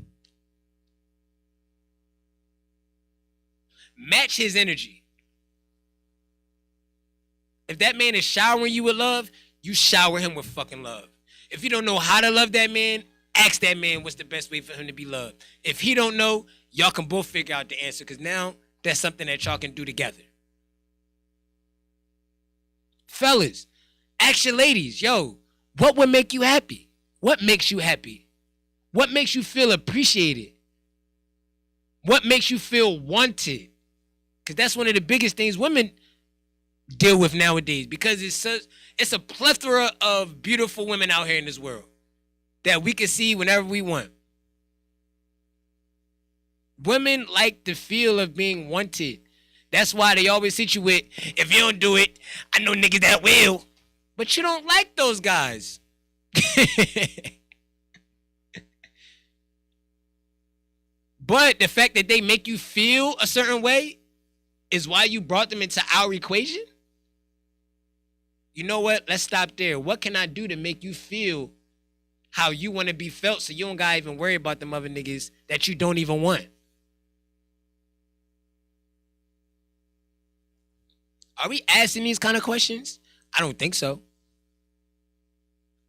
S4: Match his energy. If that man is showering you with love, you shower him with fucking love. If you don't know how to love that man, ask that man what's the best way for him to be loved. If he don't know, y'all can both figure out the answer, because now that's something that y'all can do together. Fellas, ask your ladies, yo, what would make you happy? What makes you happy? What makes you feel appreciated? What makes you feel wanted? Because that's one of the biggest things women deal with nowadays, because it's a plethora of beautiful women out here in this world that we can see whenever we want. Women like the feel of being wanted. That's why they always hit you with, if you don't do it, I know niggas that will. But you don't like those guys. But the fact that they make you feel a certain way is why you brought them into our equation. You know what? Let's stop there. What can I do to make you feel how you want to be felt, so you don't gotta even worry about them other niggas that you don't even want? Are we asking these kind of questions? I don't think so.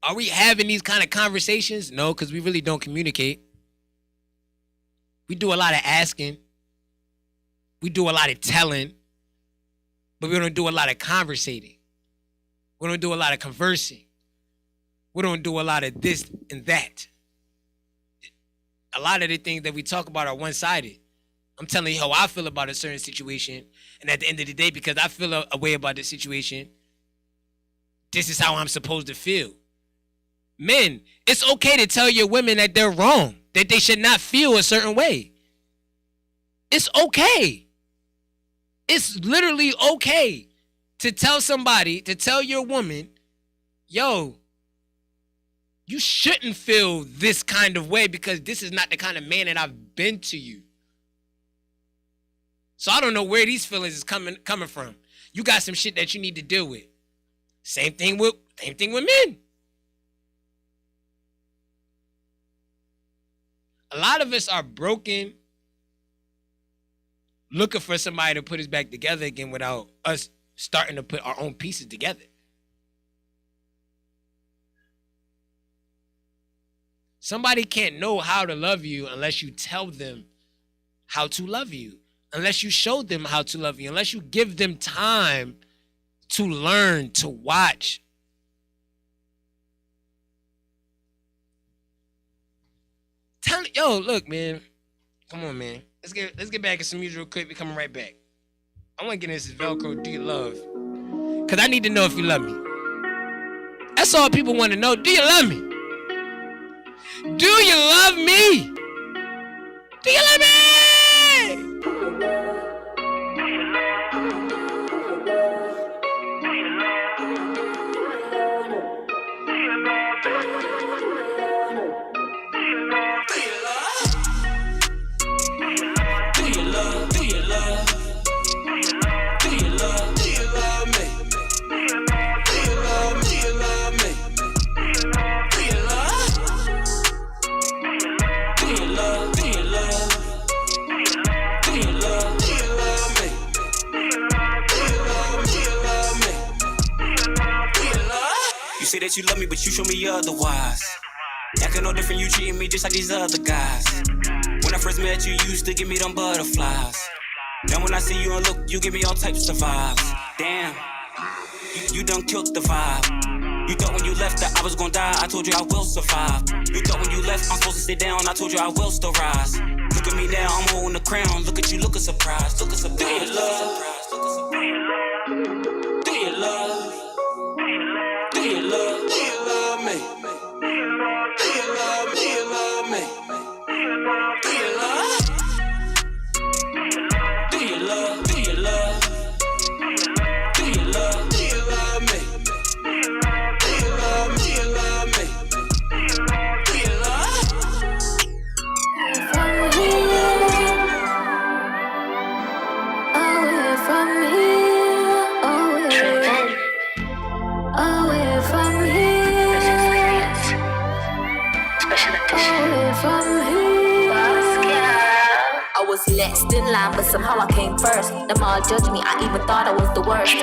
S4: Are we having these kind of conversations? No, because we really don't communicate. We do a lot of asking. We do a lot of telling. But we don't do a lot of conversating. We don't do a lot of conversing. We don't do a lot of this and that. A lot of the things that we talk about are one-sided. I'm telling you how I feel about a certain situation, and at the end of the day, because I feel a way about the situation, this is how I'm supposed to feel. Men, it's okay to tell your women that they're wrong, that they should not feel a certain way. It's okay. It's literally okay to tell somebody, to tell your woman, yo, you shouldn't feel this kind of way because this is not the kind of man that I've been to you. So I don't know where these feelings is coming from. You got some shit that you need to deal with. Same thing with men. A lot of us are broken, looking for somebody to put us back together again without us starting to put our own pieces together. Somebody can't know how to love you unless you tell them how to love you, unless you show them how to love you, unless you give them time to learn, to watch. Yo, look, man. Come on, man. Let's get back to some music real quick. We're coming right back. I want to get into this Velcro Do You Love? Because I need to know if you love me. That's all people want to know. Do you love me? Do you love me? Do you love me?
S1: You say that you love me, but you show me otherwise. Acting no different, you treating me just like these other guys. When I first met you, you used to give me them butterflies. Now when I see you and look, you give me all types of vibes. Damn, you done killed the vibe. You thought when you left that I was gonna die, I told you I will survive. You thought when you left I'm supposed to sit down, I told you I will still rise. Look at me now, I'm holding the crown. Look at you, looking surprised, looking surprised. Do you love? Do you love? Do you love? Do you love me? Do you love? Do you love me? Do you love? Do you love? Do you love? Do you love? Do you love me? Do you love? Do you love me? Do you love?
S6: From here, oh was less in line, but somehow I came first. Them all judge me, I even thought I was the worst.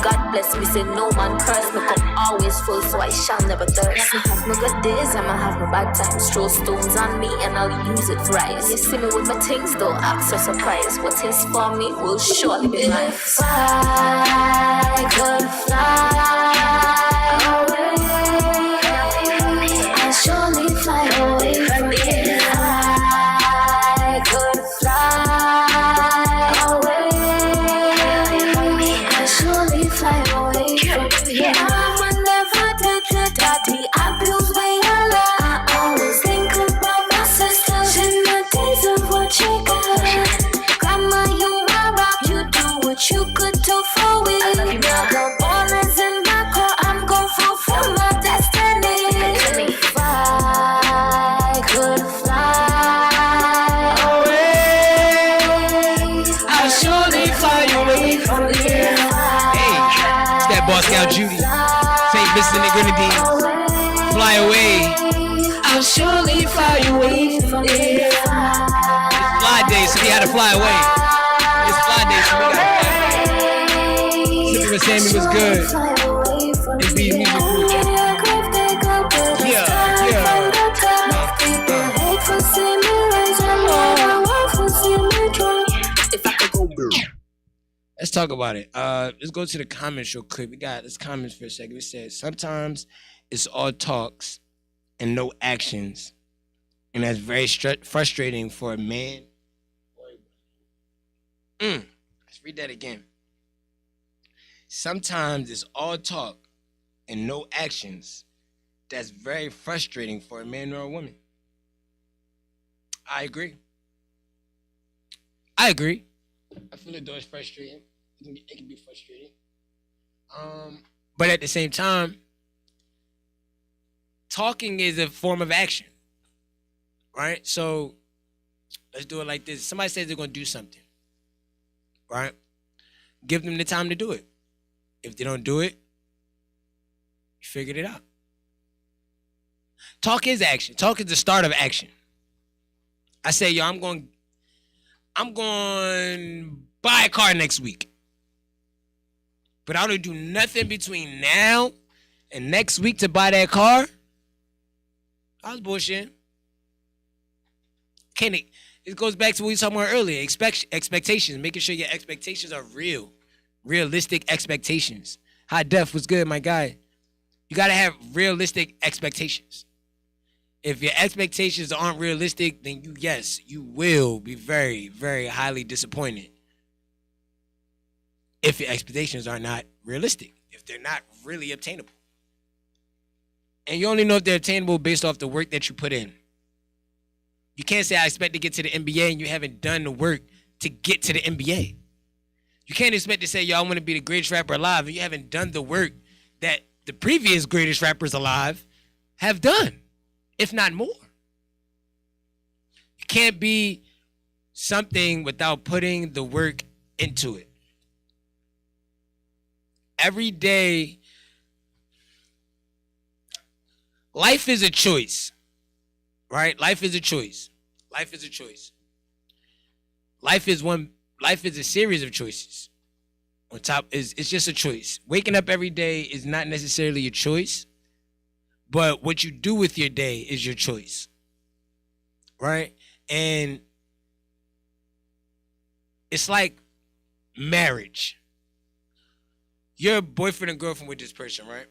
S6: God bless me, said no man curse. My cup always full, so I shall never thirst. I have my good days, I'ma have my bad times. Throw stones on me and I'll use it for rise. You see me with my things, don't act so surprised. What is for me will surely be mine. If I could fly away, I'd surely fly away from here. If I could fly away, I'd surely fly away from here. Mama never did the daddy abuse me a lot. I always think about my sister in the days of what you got. Grandma, you my rock, you do what you could do for me. I love you, now the ball is in my court, I'm gon' fulfill my destiny. If I could fly away, I'd surely fly away from here.
S4: Hey, it's that Boss Scout Judy. St. Vincent and Grenadines. Fly away.
S6: I'll surely fly away from here.
S4: It's fly day, so we had to fly away. It's fly day, so we got to fly away. Sippy with Sammy was good. It's the music group.
S6: If I could go.
S4: Let's talk about it. Let's go to the comments real quick. We got this comments for a second. It says, sometimes it's all talks and no actions. And that's very frustrating for a man. Let's read that again. Sometimes it's all talk and no actions. That's very frustrating for a man or a woman. I agree. I feel it though it's frustrating. It can be frustrating. But at the same time, talking is a form of action. Right? So let's do it like this. Somebody says they're going to do something. Right? Give them the time to do it. If they don't do it, you figured it out. Talk is action. Talk is the start of action. I say, yo, I'm going to buy a car next week. But I don't do nothing between now and next week to buy that car. I was bullshitting. It goes back to what we were talking about earlier. Expectations. Making sure your expectations are real. Realistic expectations. High Def was good, my guy. You got to have realistic expectations. If your expectations aren't realistic, then you will be very, very highly disappointed. If your expectations are not realistic, if they're not really obtainable. And you only know if they're attainable based off the work that you put in. You can't say, I expect to get to the NBA and you haven't done the work to get to the NBA. You can't expect to say, yo, I want to be the greatest rapper alive and you haven't done the work that the previous greatest rappers alive have done, if not more. You can't be something without putting the work into it. Every day, life is a choice, right? Life is a choice. Life is a choice. Life is a series of choices. On top it's just a choice. Waking up every day is not necessarily a choice, but what you do with your day is your choice, right? And it's like marriage. You're a boyfriend and girlfriend with this person, right?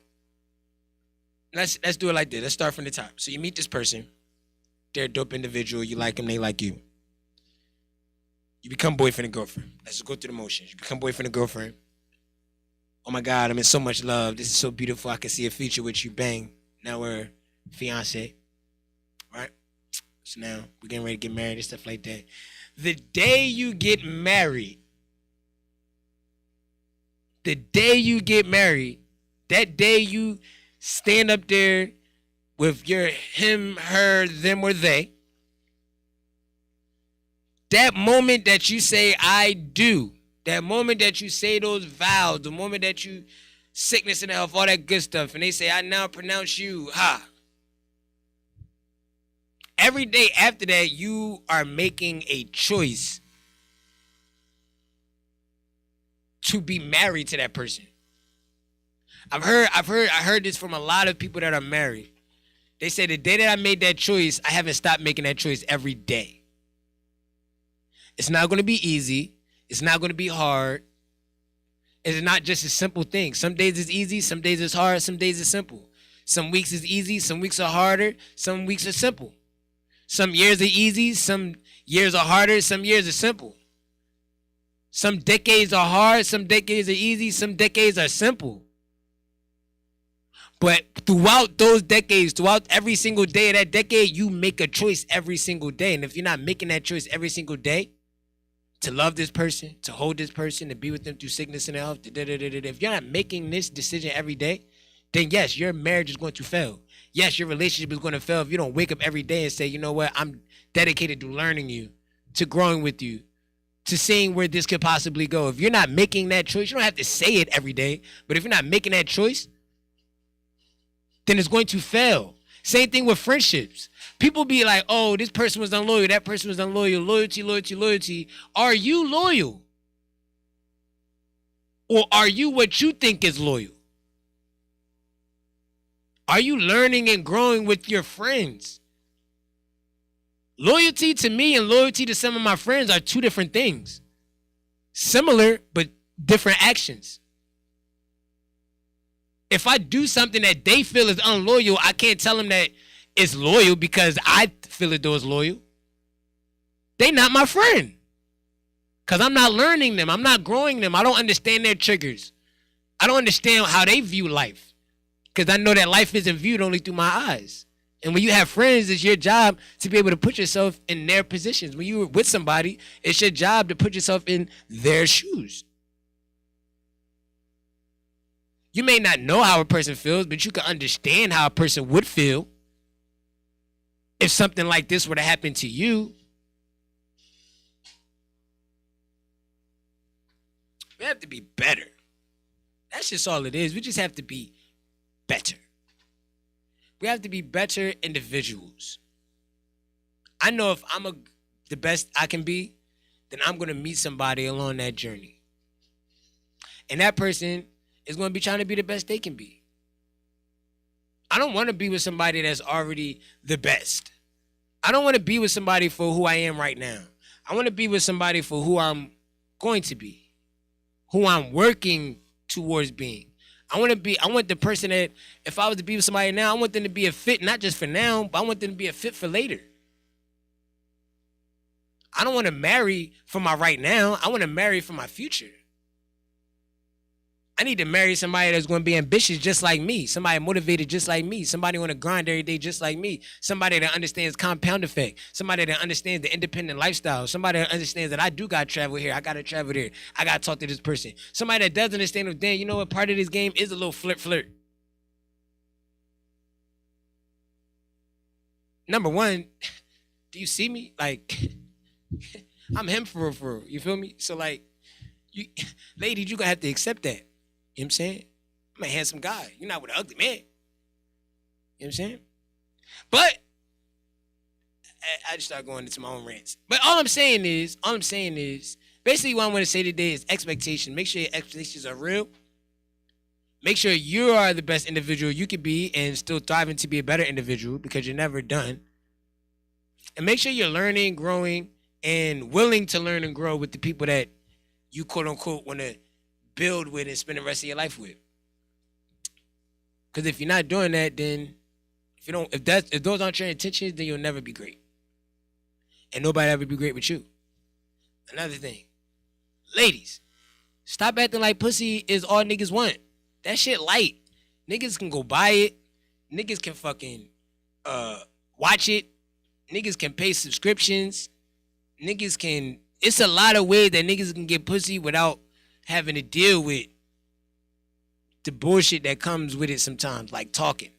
S4: Let's do it like this. Let's start from the top. So you meet this person. They're a dope individual. You like them. They like you. You become boyfriend and girlfriend. Let's just go through the motions. You become boyfriend and girlfriend. Oh my God, I'm in so much love. This is so beautiful. I can see a future with you. Bang. Now we're fiance. Right? So now we're getting ready to get married and stuff like that. The day you get married, that day you stand up there with your him, her, them, or they, that moment that you say, I do, that moment that you say those vows, the moment that you, sickness and health, all that good stuff, and they say, I now pronounce you, ha. every day after that, you are making a choice to be married to that person. I heard this from a lot of people that are married. They say the day that I made that choice, I haven't stopped making that choice every day. It's not going to be easy. It's not going to be hard. It's not just a simple thing. Some days it's easy, some days it's hard, some days it's simple. Some weeks is easy, some weeks are harder, some weeks are simple. Some years are easy, some years are harder, some years are simple. Some decades are hard, some decades are easy, some decades are simple. But throughout those decades, throughout every single day of that decade, you make a choice every single day. And if you're not making that choice every single day, to love this person, to hold this person, to be with them through sickness and health, if you're not making this decision every day, then yes, your marriage is going to fail. Yes, your relationship is going to fail if you don't wake up every day and say, you know what, I'm dedicated to learning you, to growing with you, to seeing where this could possibly go. If you're not making that choice, you don't have to say it every day, but if you're not making that choice, then it's going to fail. Same thing with friendships. People be like, oh, this person was unloyal, that person was unloyal, loyalty, loyalty, loyalty. Are you loyal? Or are you what you think is loyal? Are you learning and growing with your friends? Loyalty to me and loyalty to some of my friends are two different things. Similar, but different actions. If I do something that they feel is unloyal, I can't tell them that it's loyal because I feel it though it's loyal. They not my friend. Because I'm not learning them. I'm not growing them. I don't understand their triggers. I don't understand how they view life. Because I know that life isn't viewed only through my eyes. And when you have friends, it's your job to be able to put yourself in their positions. When you're with somebody, it's your job to put yourself in their shoes. You may not know how a person feels, but you can understand how a person would feel if something like this were to happen to you. We have to be better. That's just all it is. We just have to be better. We have to be better individuals. I know if I'm the best I can be, then I'm going to meet somebody along that journey. And that person is going to be trying to be the best they can be. I don't want to be with somebody that's already the best. I don't want to be with somebody for who I am right now. I want to be with somebody for who I'm going to be, who I'm working towards being. I want the person that, if I was to be with somebody now, I want them to be a fit, not just for now, but I want them to be a fit for later. I don't want to marry for my right now. I want to marry for my future. I need to marry somebody that's going to be ambitious just like me, somebody motivated just like me, somebody on a grind every day just like me, somebody that understands compound effect, somebody that understands the independent lifestyle, somebody that understands that I do got to travel here, I got to travel there, I got to talk to this person, somebody that does understand that, damn, you know what, part of this game is a little flirt. Number one, do you see me? Like, I'm him for real, you feel me? So like, ladies, you're going to have to accept that. You know what I'm saying? I'm a handsome guy. You're not with an ugly man. You know what I'm saying? But I just start going into my own rants. But all I'm saying is, basically what I want to say today is expectation. Make sure your expectations are real. Make sure you are the best individual you could be and still thriving to be a better individual because you're never done. And make sure you're learning, growing, and willing to learn and grow with the people that you quote unquote want to build with and spend the rest of your life with. Because if you're not doing that, then if those aren't your intentions, then you'll never be great. And nobody ever be great with you. Another thing, ladies, stop acting like pussy is all niggas want. That shit light. Niggas can go buy it. Niggas can fucking watch it. Niggas can pay subscriptions. It's a lot of ways that niggas can get pussy without having to deal with the bullshit that comes with it sometimes, like talking.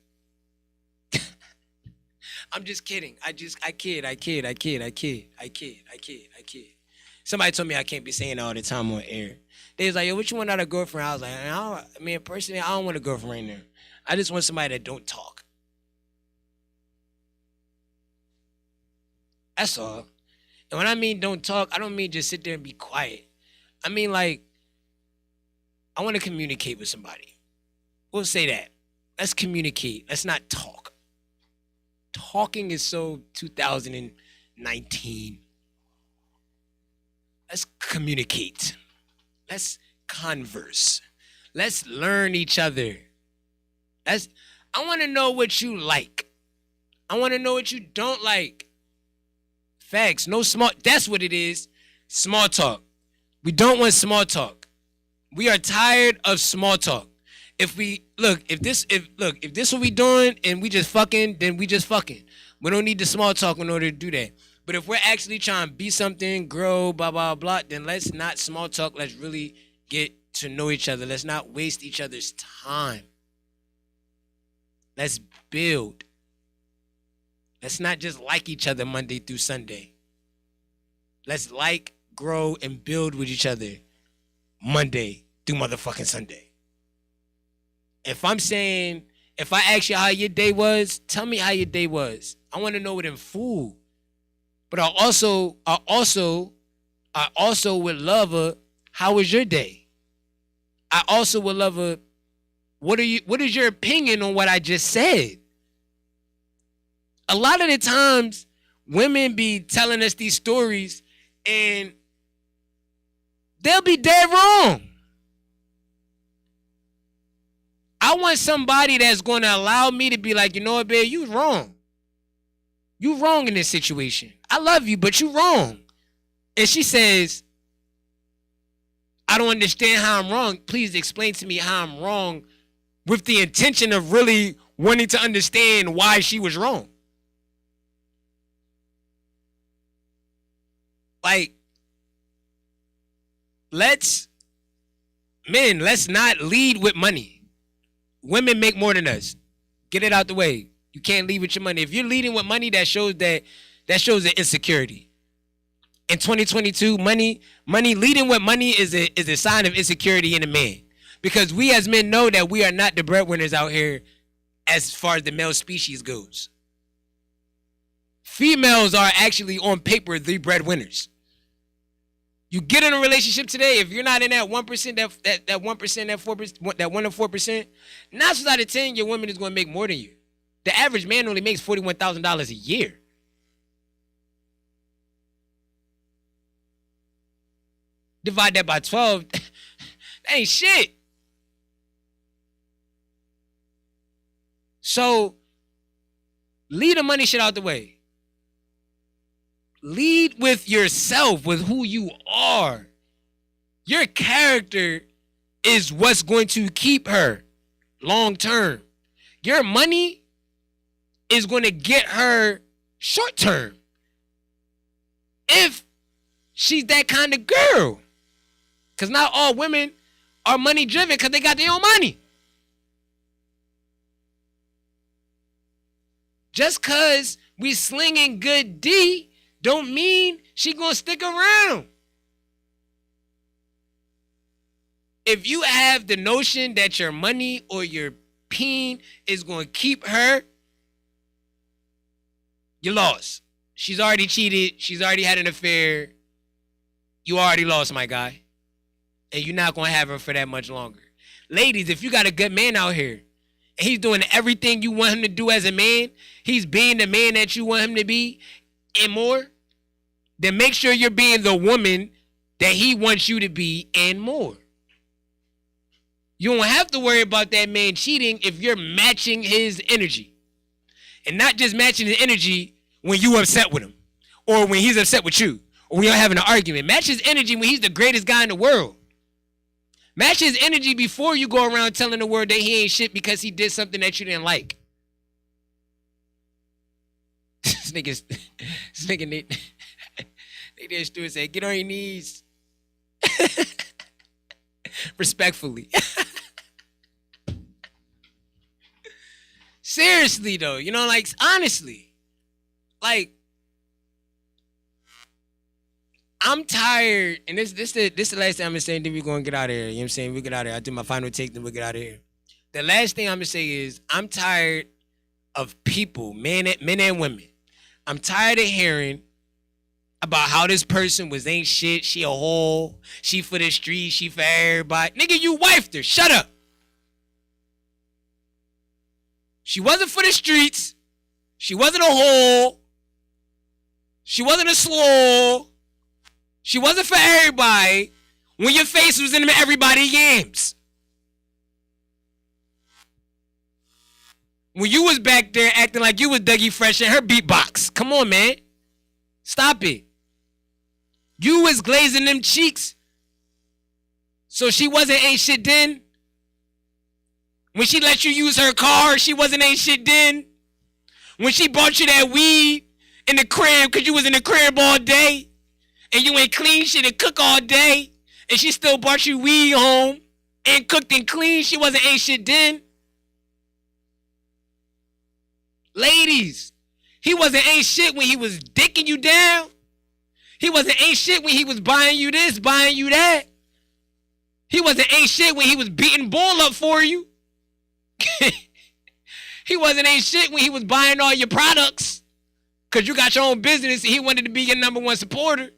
S4: I'm just kidding. I kid. Somebody told me I can't be saying that all the time on air. They was like, yo, what you want out of a girlfriend? I was like, personally, I don't want a girlfriend right now. I just want somebody that don't talk. That's all. And when I mean don't talk, I don't mean just sit there and be quiet. I mean like, I want to communicate with somebody. We'll say that. Let's communicate. Let's not talk. Talking is so 2019. Let's communicate. Let's converse. Let's learn each other. I want to know what you like. I want to know what you don't like. Facts. No small. That's what it is. Small talk. We don't want small talk. We are tired of small talk. If this what we doing and we just fucking, then we just fucking. We don't need the small talk in order to do that. But if we're actually trying to be something, grow, blah, blah, blah, then let's not small talk. Let's really get to know each other. Let's not waste each other's time. Let's build. Let's not just like each other Monday through Sunday. Let's like, grow, and build with each other Monday through motherfucking Sunday. If I ask you how your day was, tell me how your day was. I want to know it in full. But I also would love how was your day? I also would love what is your opinion on what I just said? A lot of the times women be telling us these stories and they'll be dead wrong. I want somebody that's going to allow me to be like, you know what, babe, you wrong. You wrong in this situation. I love you, but you wrong. And she says, I don't understand how I'm wrong. Please explain to me how I'm wrong, with the intention of really wanting to understand why she was wrong. Like, let's not lead with money. Women make more than us. Get it out the way. You can't lead with your money. If you're leading with money, that shows an insecurity. In 2022, money leading with money is a sign of insecurity in a man. Because we as men know that we are not the breadwinners out here as far as the male species goes. Females are actually on paper the breadwinners. You get in a relationship today, if you're not in that 1%, that 1%, that 4%, that 1 to 4%, 9 times out of 10, your woman is going to make more than you. The average man only makes $41,000 a year. Divide that by 12, that ain't shit. So, leave the money shit out the way. Lead with yourself, with who you are. Your character is what's going to keep her long term. Your money is going to get her short term. If she's that kind of girl. Because not all women are money driven because they got their own money. Just because we slinging good D don't mean she gonna stick around. If you have the notion that your money or your peen is gonna keep her, you lost. She's already cheated. She's already had an affair. You already lost, my guy. And you're not gonna have her for that much longer. Ladies, if you got a good man out here, and he's doing everything you want him to do as a man, he's being the man that you want him to be, and more, then make sure you're being the woman that he wants you to be and more. You don't have to worry about that man cheating if you're matching his energy. And not just matching his energy when you upset with him or when he's upset with you or when you're having an argument. Match his energy when he's the greatest guy in the world. Match his energy before you go around telling the world that he ain't shit because he did something that you didn't like. This nigga Nate Stewart said, get on your knees. Respectfully. Seriously though, you know, like honestly, like I'm tired, and this the last thing I'm gonna say, then we're gonna get out of here. You know what I'm saying? We get out of here. I do my final take, then we'll get out of here. The last thing I'm gonna say is I'm tired of people, men and women. I'm tired of hearing about how this person ain't shit. She a whore. She for the street. She for everybody. Nigga, you wifed her. Shut up. She wasn't for the streets. She wasn't a whore. She wasn't a slow. She wasn't for everybody when your face was in everybody's yams. When you was back there acting like you was Dougie Fresh in her beatbox. Come on, man. Stop it. You was glazing them cheeks. So she wasn't ain't shit then. When she let you use her car, she wasn't ain't shit then. When she bought you that weed in the crib because you was in the crib all day and you ain't clean shit and cook all day and she still brought you weed home and cooked and clean, she wasn't ain't shit then. Ladies, he wasn't ain't shit when he was dicking you down. He wasn't ain't shit when he was buying you this, buying you that. He wasn't ain't shit when he was beating ball up for you. He wasn't ain't shit when he was buying all your products because you got your own business and he wanted to be your number one supporter.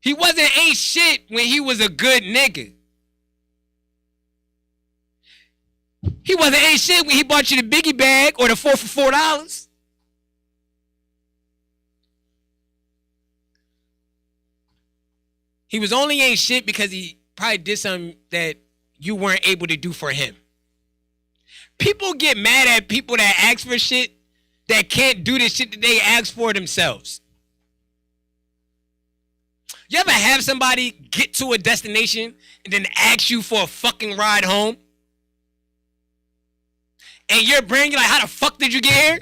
S4: He wasn't ain't shit when he was a good nigga. He wasn't ain't shit when he bought you the biggie bag or the 4 for $4. He was only ain't shit because he probably did something that you weren't able to do for him. People get mad at people that ask for shit that can't do the shit that they ask for themselves. You ever have somebody get to a destination and then ask you for a fucking ride home? And your brain, you're like, how the fuck did you get here?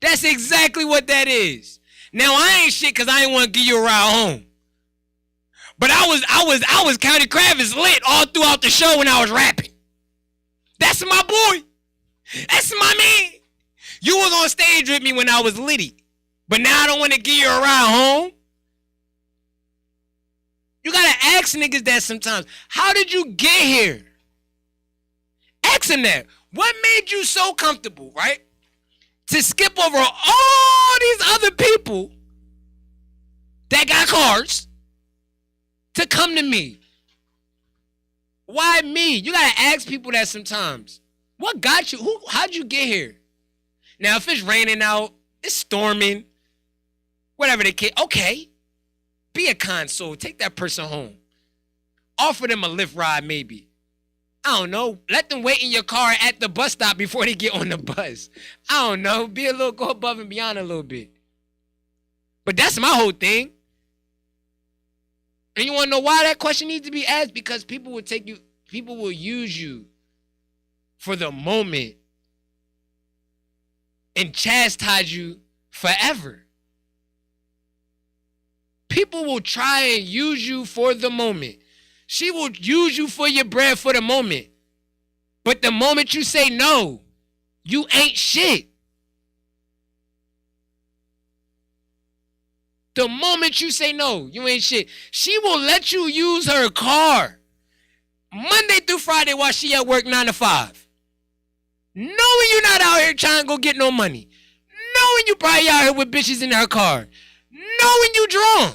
S4: That's exactly what that is. Now, I ain't shit because I ain't want to give you a ride home. But I was County Kravitz lit all throughout the show when I was rapping. That's my boy. That's my man. You was on stage with me when I was litty. But now I don't want to give you a ride home. You got to ask niggas that sometimes. How did you get here? Ask them that. What made you so comfortable, right? To skip over all these other people that got cars to come to me. Why me? You gotta ask people that sometimes. What got you? How'd you get here? Now, if it's raining out, it's storming, whatever the case, okay. Be a kind soul. Take that person home. Offer them a lift ride, maybe. I don't know. Let them wait in your car at the bus stop before they get on the bus. I don't know. Go above and beyond a little bit. But that's my whole thing. And you want to know why that question needs to be asked? Because people will use you for the moment and chastise you forever. People will try and use you for the moment. She will use you for your bread for the moment. But the moment you say no, you ain't shit. The moment you say no, you ain't shit. She will let you use her car Monday through Friday while she at work 9 to 5. Knowing you're not out here trying to go get no money. Knowing you probably out here with bitches in her car. Knowing you drawn.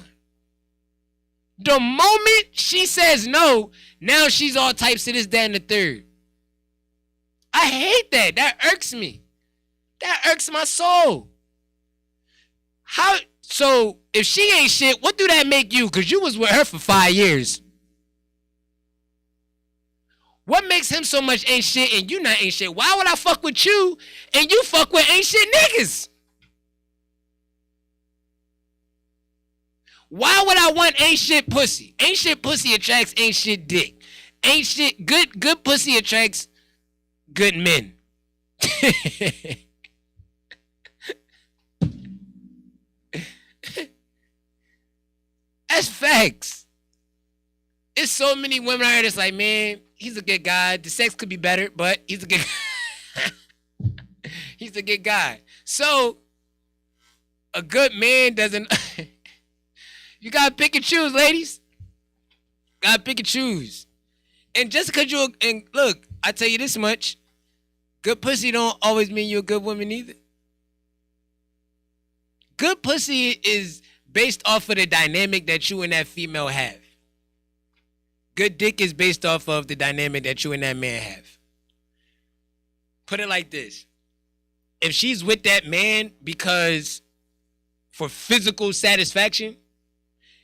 S4: The moment she says no, now she's all types of this, that, and the third. I hate that. That irks me. That irks my soul. So if she ain't shit, what do that make you? Because you was with her for 5 years. What makes him so much ain't shit and you not ain't shit? Why would I fuck with you and you fuck with ain't shit niggas? Why would I want ain't shit pussy? Ain't shit pussy attracts ain't shit dick. Ain't shit good pussy attracts good men. That's facts. It's so many women out here that's like, man, he's a good guy. The sex could be better, but he's a good he's a good guy. So a good man doesn't you gotta pick and choose, ladies. Gotta pick and choose. And just because and look, I tell you this much, Good pussy don't always mean you're a good woman either. Good pussy is based off of the dynamic that you and that female have. Good dick is based off of the dynamic that you and that man have. Put it like this. If she's with that man because for physical satisfaction,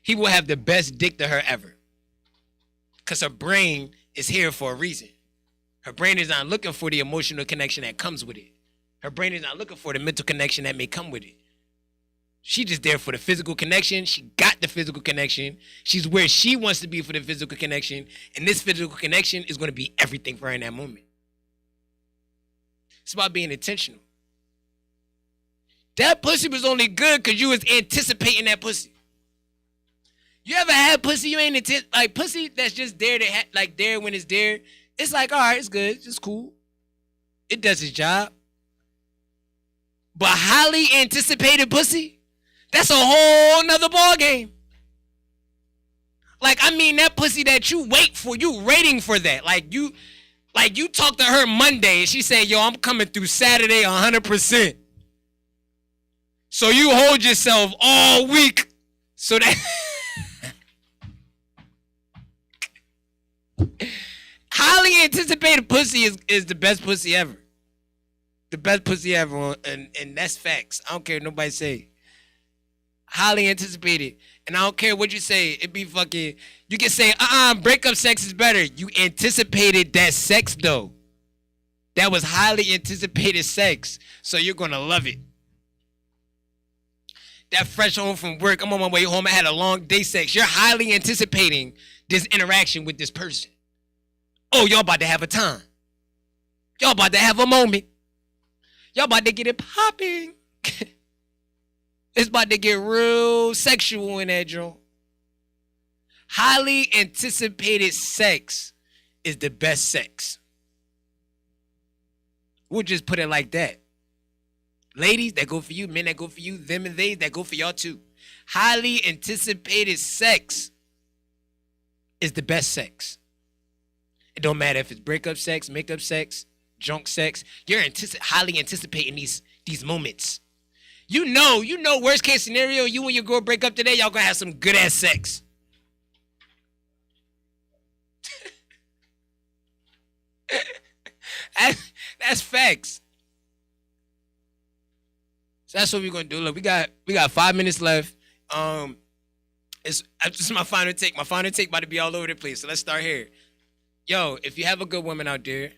S4: he will have the best dick to her ever. Because her brain is here for a reason. Her brain is not looking for the emotional connection that comes with it. Her brain is not looking for the mental connection that may come with it. She's just there for the physical connection. She got the physical connection. She's where she wants to be for the physical connection. And this physical connection is going to be everything for her in that moment. It's about being intentional. That pussy was only good because you was anticipating that pussy. You ever had pussy you ain't like pussy that's just there to like there when it's there? It's like, all right, it's good, it's cool. It does its job. But highly anticipated pussy, that's a whole nother ball game. Like, I mean, that pussy that you wait for, you waiting for that. Like you talk to her Monday and she say, yo, I'm coming through Saturday 100%. So you hold yourself all week so that highly anticipated pussy is the best pussy ever. The best pussy ever, and that's facts. I don't care what nobody say. Highly anticipated. And I don't care what you say. It be fucking, you can say, breakup sex is better. You anticipated that sex though. That was highly anticipated sex. So you're gonna love it. That fresh home from work, I'm on my way home, I had a long day sex. You're highly anticipating this interaction with this person. Oh, y'all about to have a time. Y'all about to have a moment. Y'all about to get it popping. It's about to get real sexual in that joint. Highly anticipated sex is the best sex. We'll just put it like that. Ladies, that go for you. Men, that go for you. Them and they, that go for y'all too. Highly anticipated sex is the best sex. It don't matter if it's breakup sex, makeup sex, junk sex. You're highly anticipating these moments. You know, worst case scenario, you and your girl break up today, y'all gonna have some good ass sex. That's facts. So that's what we're gonna do. Look, we got 5 minutes left. It's just my final take. My final take about to be all over the place. So let's start here. Yo, if you have a good woman out there,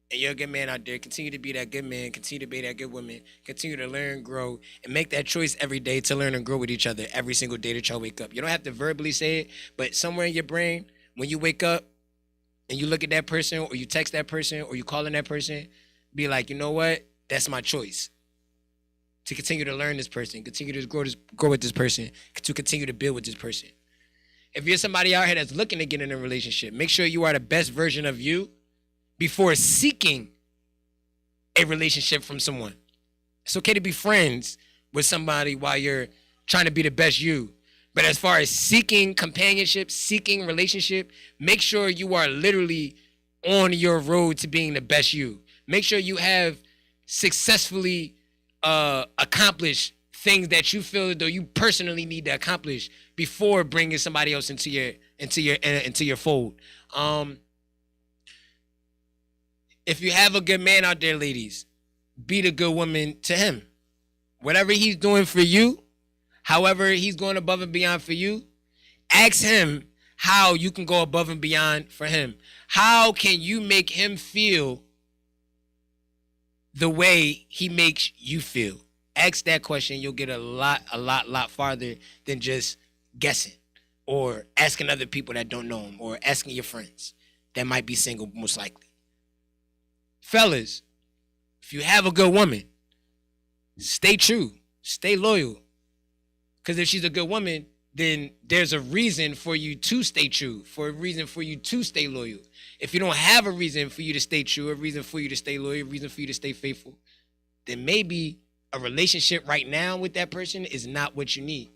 S4: and you're a good man out there, continue to be that good man, continue to be that good woman, continue to learn, grow, and make that choice every day to learn and grow with each other every single day that y'all wake up. You don't have to verbally say it, but somewhere in your brain, when you wake up and you look at that person, or you text that person, or you calling that person, be like, you know what? That's my choice. To continue to learn this person, continue to grow with this person, to continue to build with this person. If you're somebody out here that's looking to get in a relationship, make sure you are the best version of you before seeking a relationship from someone. It's okay to be friends with somebody while you're trying to be the best you. But as far as seeking companionship, seeking relationship, make sure you are literally on your road to being the best you. Make sure you have successfully accomplish things that you feel though you personally need to accomplish before bringing somebody else into your fold. If you have a good man out there, ladies, be the good woman to him. Whatever he's doing for you, however he's going above and beyond for you, ask him how you can go above and beyond for him. How can you make him feel the way he makes you feel? Ask that question. You'll get a lot farther than just guessing or asking other people that don't know him or asking your friends that might be single, most likely. Fellas, if you have a good woman, stay true, stay loyal. Because if she's a good woman, then there's a reason for you to stay true, for a reason for you to stay loyal. If you don't have a reason for you to stay true, a reason for you to stay loyal, a reason for you to stay faithful, then maybe a relationship right now with that person is not what you need.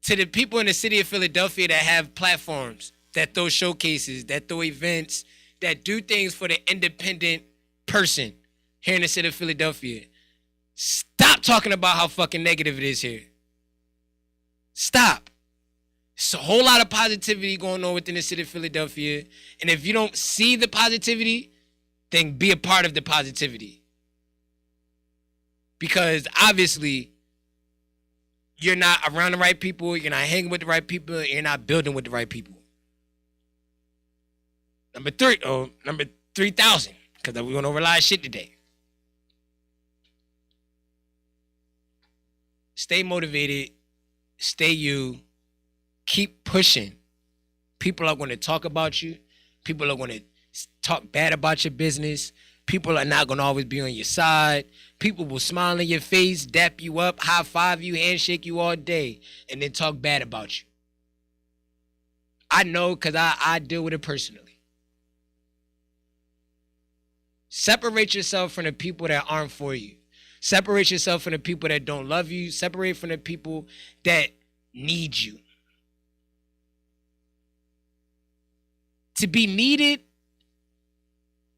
S4: To the people in the city of Philadelphia that have platforms, that throw showcases, that throw events, that do things for the independent person here in the city of Philadelphia. Stop talking about how fucking negative it is here. Stop. It's a whole lot of positivity going on within the city of Philadelphia. And if you don't see the positivity, then be a part of the positivity. Because obviously, you're not around the right people, you're not hanging with the right people, you're not building with the right people. Number 3,000, because we're going to over a lot of shit today. Stay motivated, stay you, keep pushing. People are going to talk about you. People are going to talk bad about your business. People are not going to always be on your side. People will smile in your face, dap you up, high five you, handshake you all day, and then talk bad about you. I know because I deal with it personally. Separate yourself from the people that aren't for you. Separate yourself from the people that don't love you. Separate from the people that need you. To be needed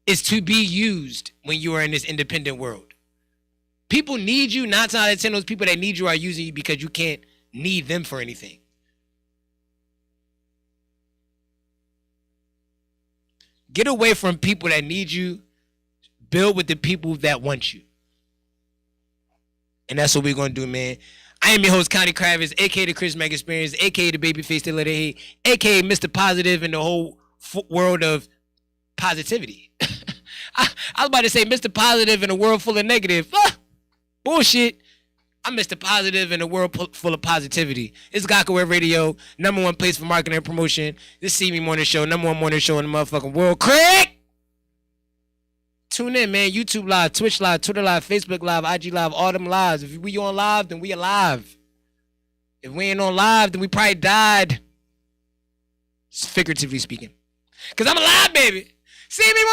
S4: is to be used when you are in this independent world. People need you. 9 times out of 10, those people that need you are using you because you can't need them for anything. Get away from people that need you. Build with the people that want you. And that's what we're going to do, man. I am your host, Connie Kravitz, a.k.a. the Chris Mack Experience, a.k.a. the Babyface They Let It Hate, a.k.a. Mr. Positive in the whole world of positivity. I was about to say Mr. Positive in a world full of negative. Bullshit. I'm Mr. Positive in a world full of positivity. It's Gakaway Radio, #1 place for marketing and promotion. This CME Morning Show, #1 morning show in the motherfucking world. Craig! Tune in, man. YouTube Live, Twitch Live, Twitter Live, Facebook Live, IG Live, all them lives. If we on live, then we alive. If we ain't on live, then we probably died. Figuratively speaking. Because I'm alive, baby. See me on the